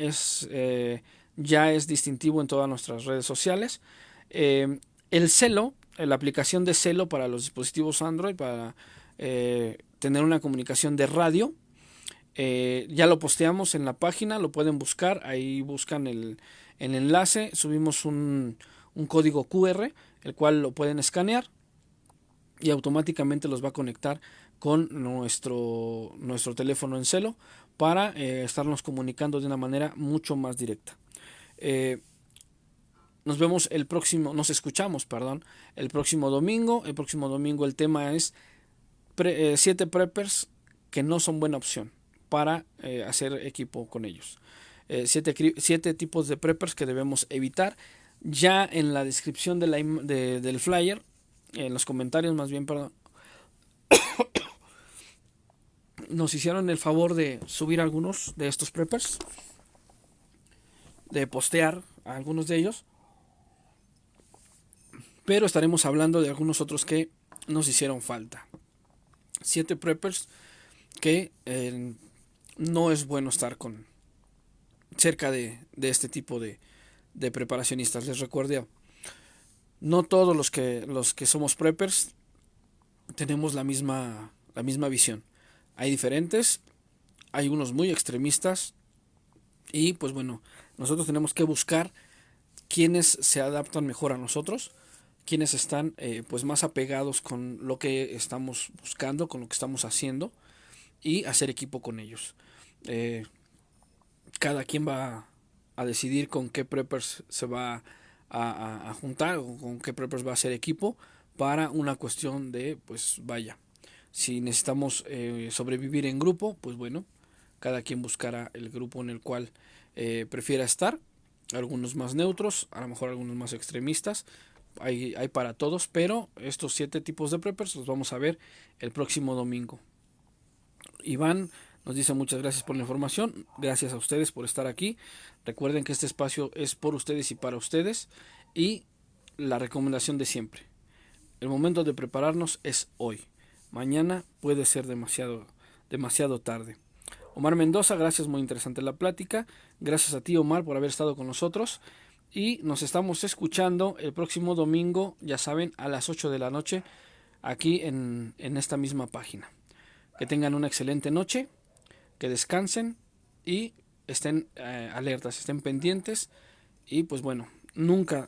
ya es distintivo en todas nuestras redes sociales. El Celo, la aplicación de Celo para los dispositivos Android, para tener una comunicación de radio, ya lo posteamos en la página, lo pueden buscar, ahí buscan el enlace, subimos un código QR, el cual lo pueden escanear y automáticamente los va a conectar con nuestro teléfono en Celo para estarnos comunicando de una manera mucho más directa. Nos escuchamos el próximo domingo. El próximo domingo el tema es 7 preppers que no son buena opción para hacer equipo con ellos. 7 tipos de preppers que debemos evitar. Ya en la descripción del flyer, en los comentarios más bien, nos hicieron el favor de subir algunos de estos preppers, de postear a algunos de ellos, pero estaremos hablando de algunos otros que nos hicieron falta. 7 preppers que no es bueno estar cerca de este tipo de preparacionistas. Les recuerdo, no todos los que somos preppers tenemos la misma visión. Hay diferentes, hay unos muy extremistas, y pues bueno, nosotros tenemos que buscar quienes se adaptan mejor a nosotros, quienes están pues más apegados con lo que estamos buscando, con lo que estamos haciendo, y hacer equipo con ellos. Cada quien va a decidir con qué preppers se va a juntar, o con qué preppers va a ser equipo para una cuestión de, pues vaya, si necesitamos sobrevivir en grupo, pues bueno, cada quien buscará el grupo en el cual prefiera estar, algunos más neutros, a lo mejor algunos más extremistas, hay para todos, pero estos 7 tipos de preppers los vamos a ver el próximo domingo. Iván nos dice muchas gracias por la información, gracias a ustedes por estar aquí. Recuerden que este espacio es por ustedes y para ustedes, y la recomendación de siempre: el momento de prepararnos es hoy. Mañana puede ser demasiado tarde. Omar Mendoza, gracias, muy interesante la plática. Gracias a ti, Omar, por haber estado con nosotros. Y nos estamos escuchando el próximo domingo, ya saben, a las 8 de la noche, aquí en esta misma página. Que tengan una excelente noche, que descansen y estén alertas, estén pendientes. Y pues bueno, nunca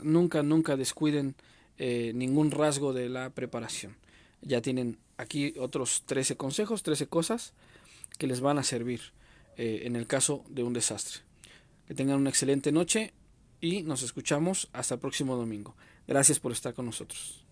descuiden ningún rasgo de la preparación. Ya tienen aquí otros 13 consejos, 13 cosas que les van a servir en el caso de un desastre. Que tengan una excelente noche y nos escuchamos hasta el próximo domingo. Gracias por estar con nosotros.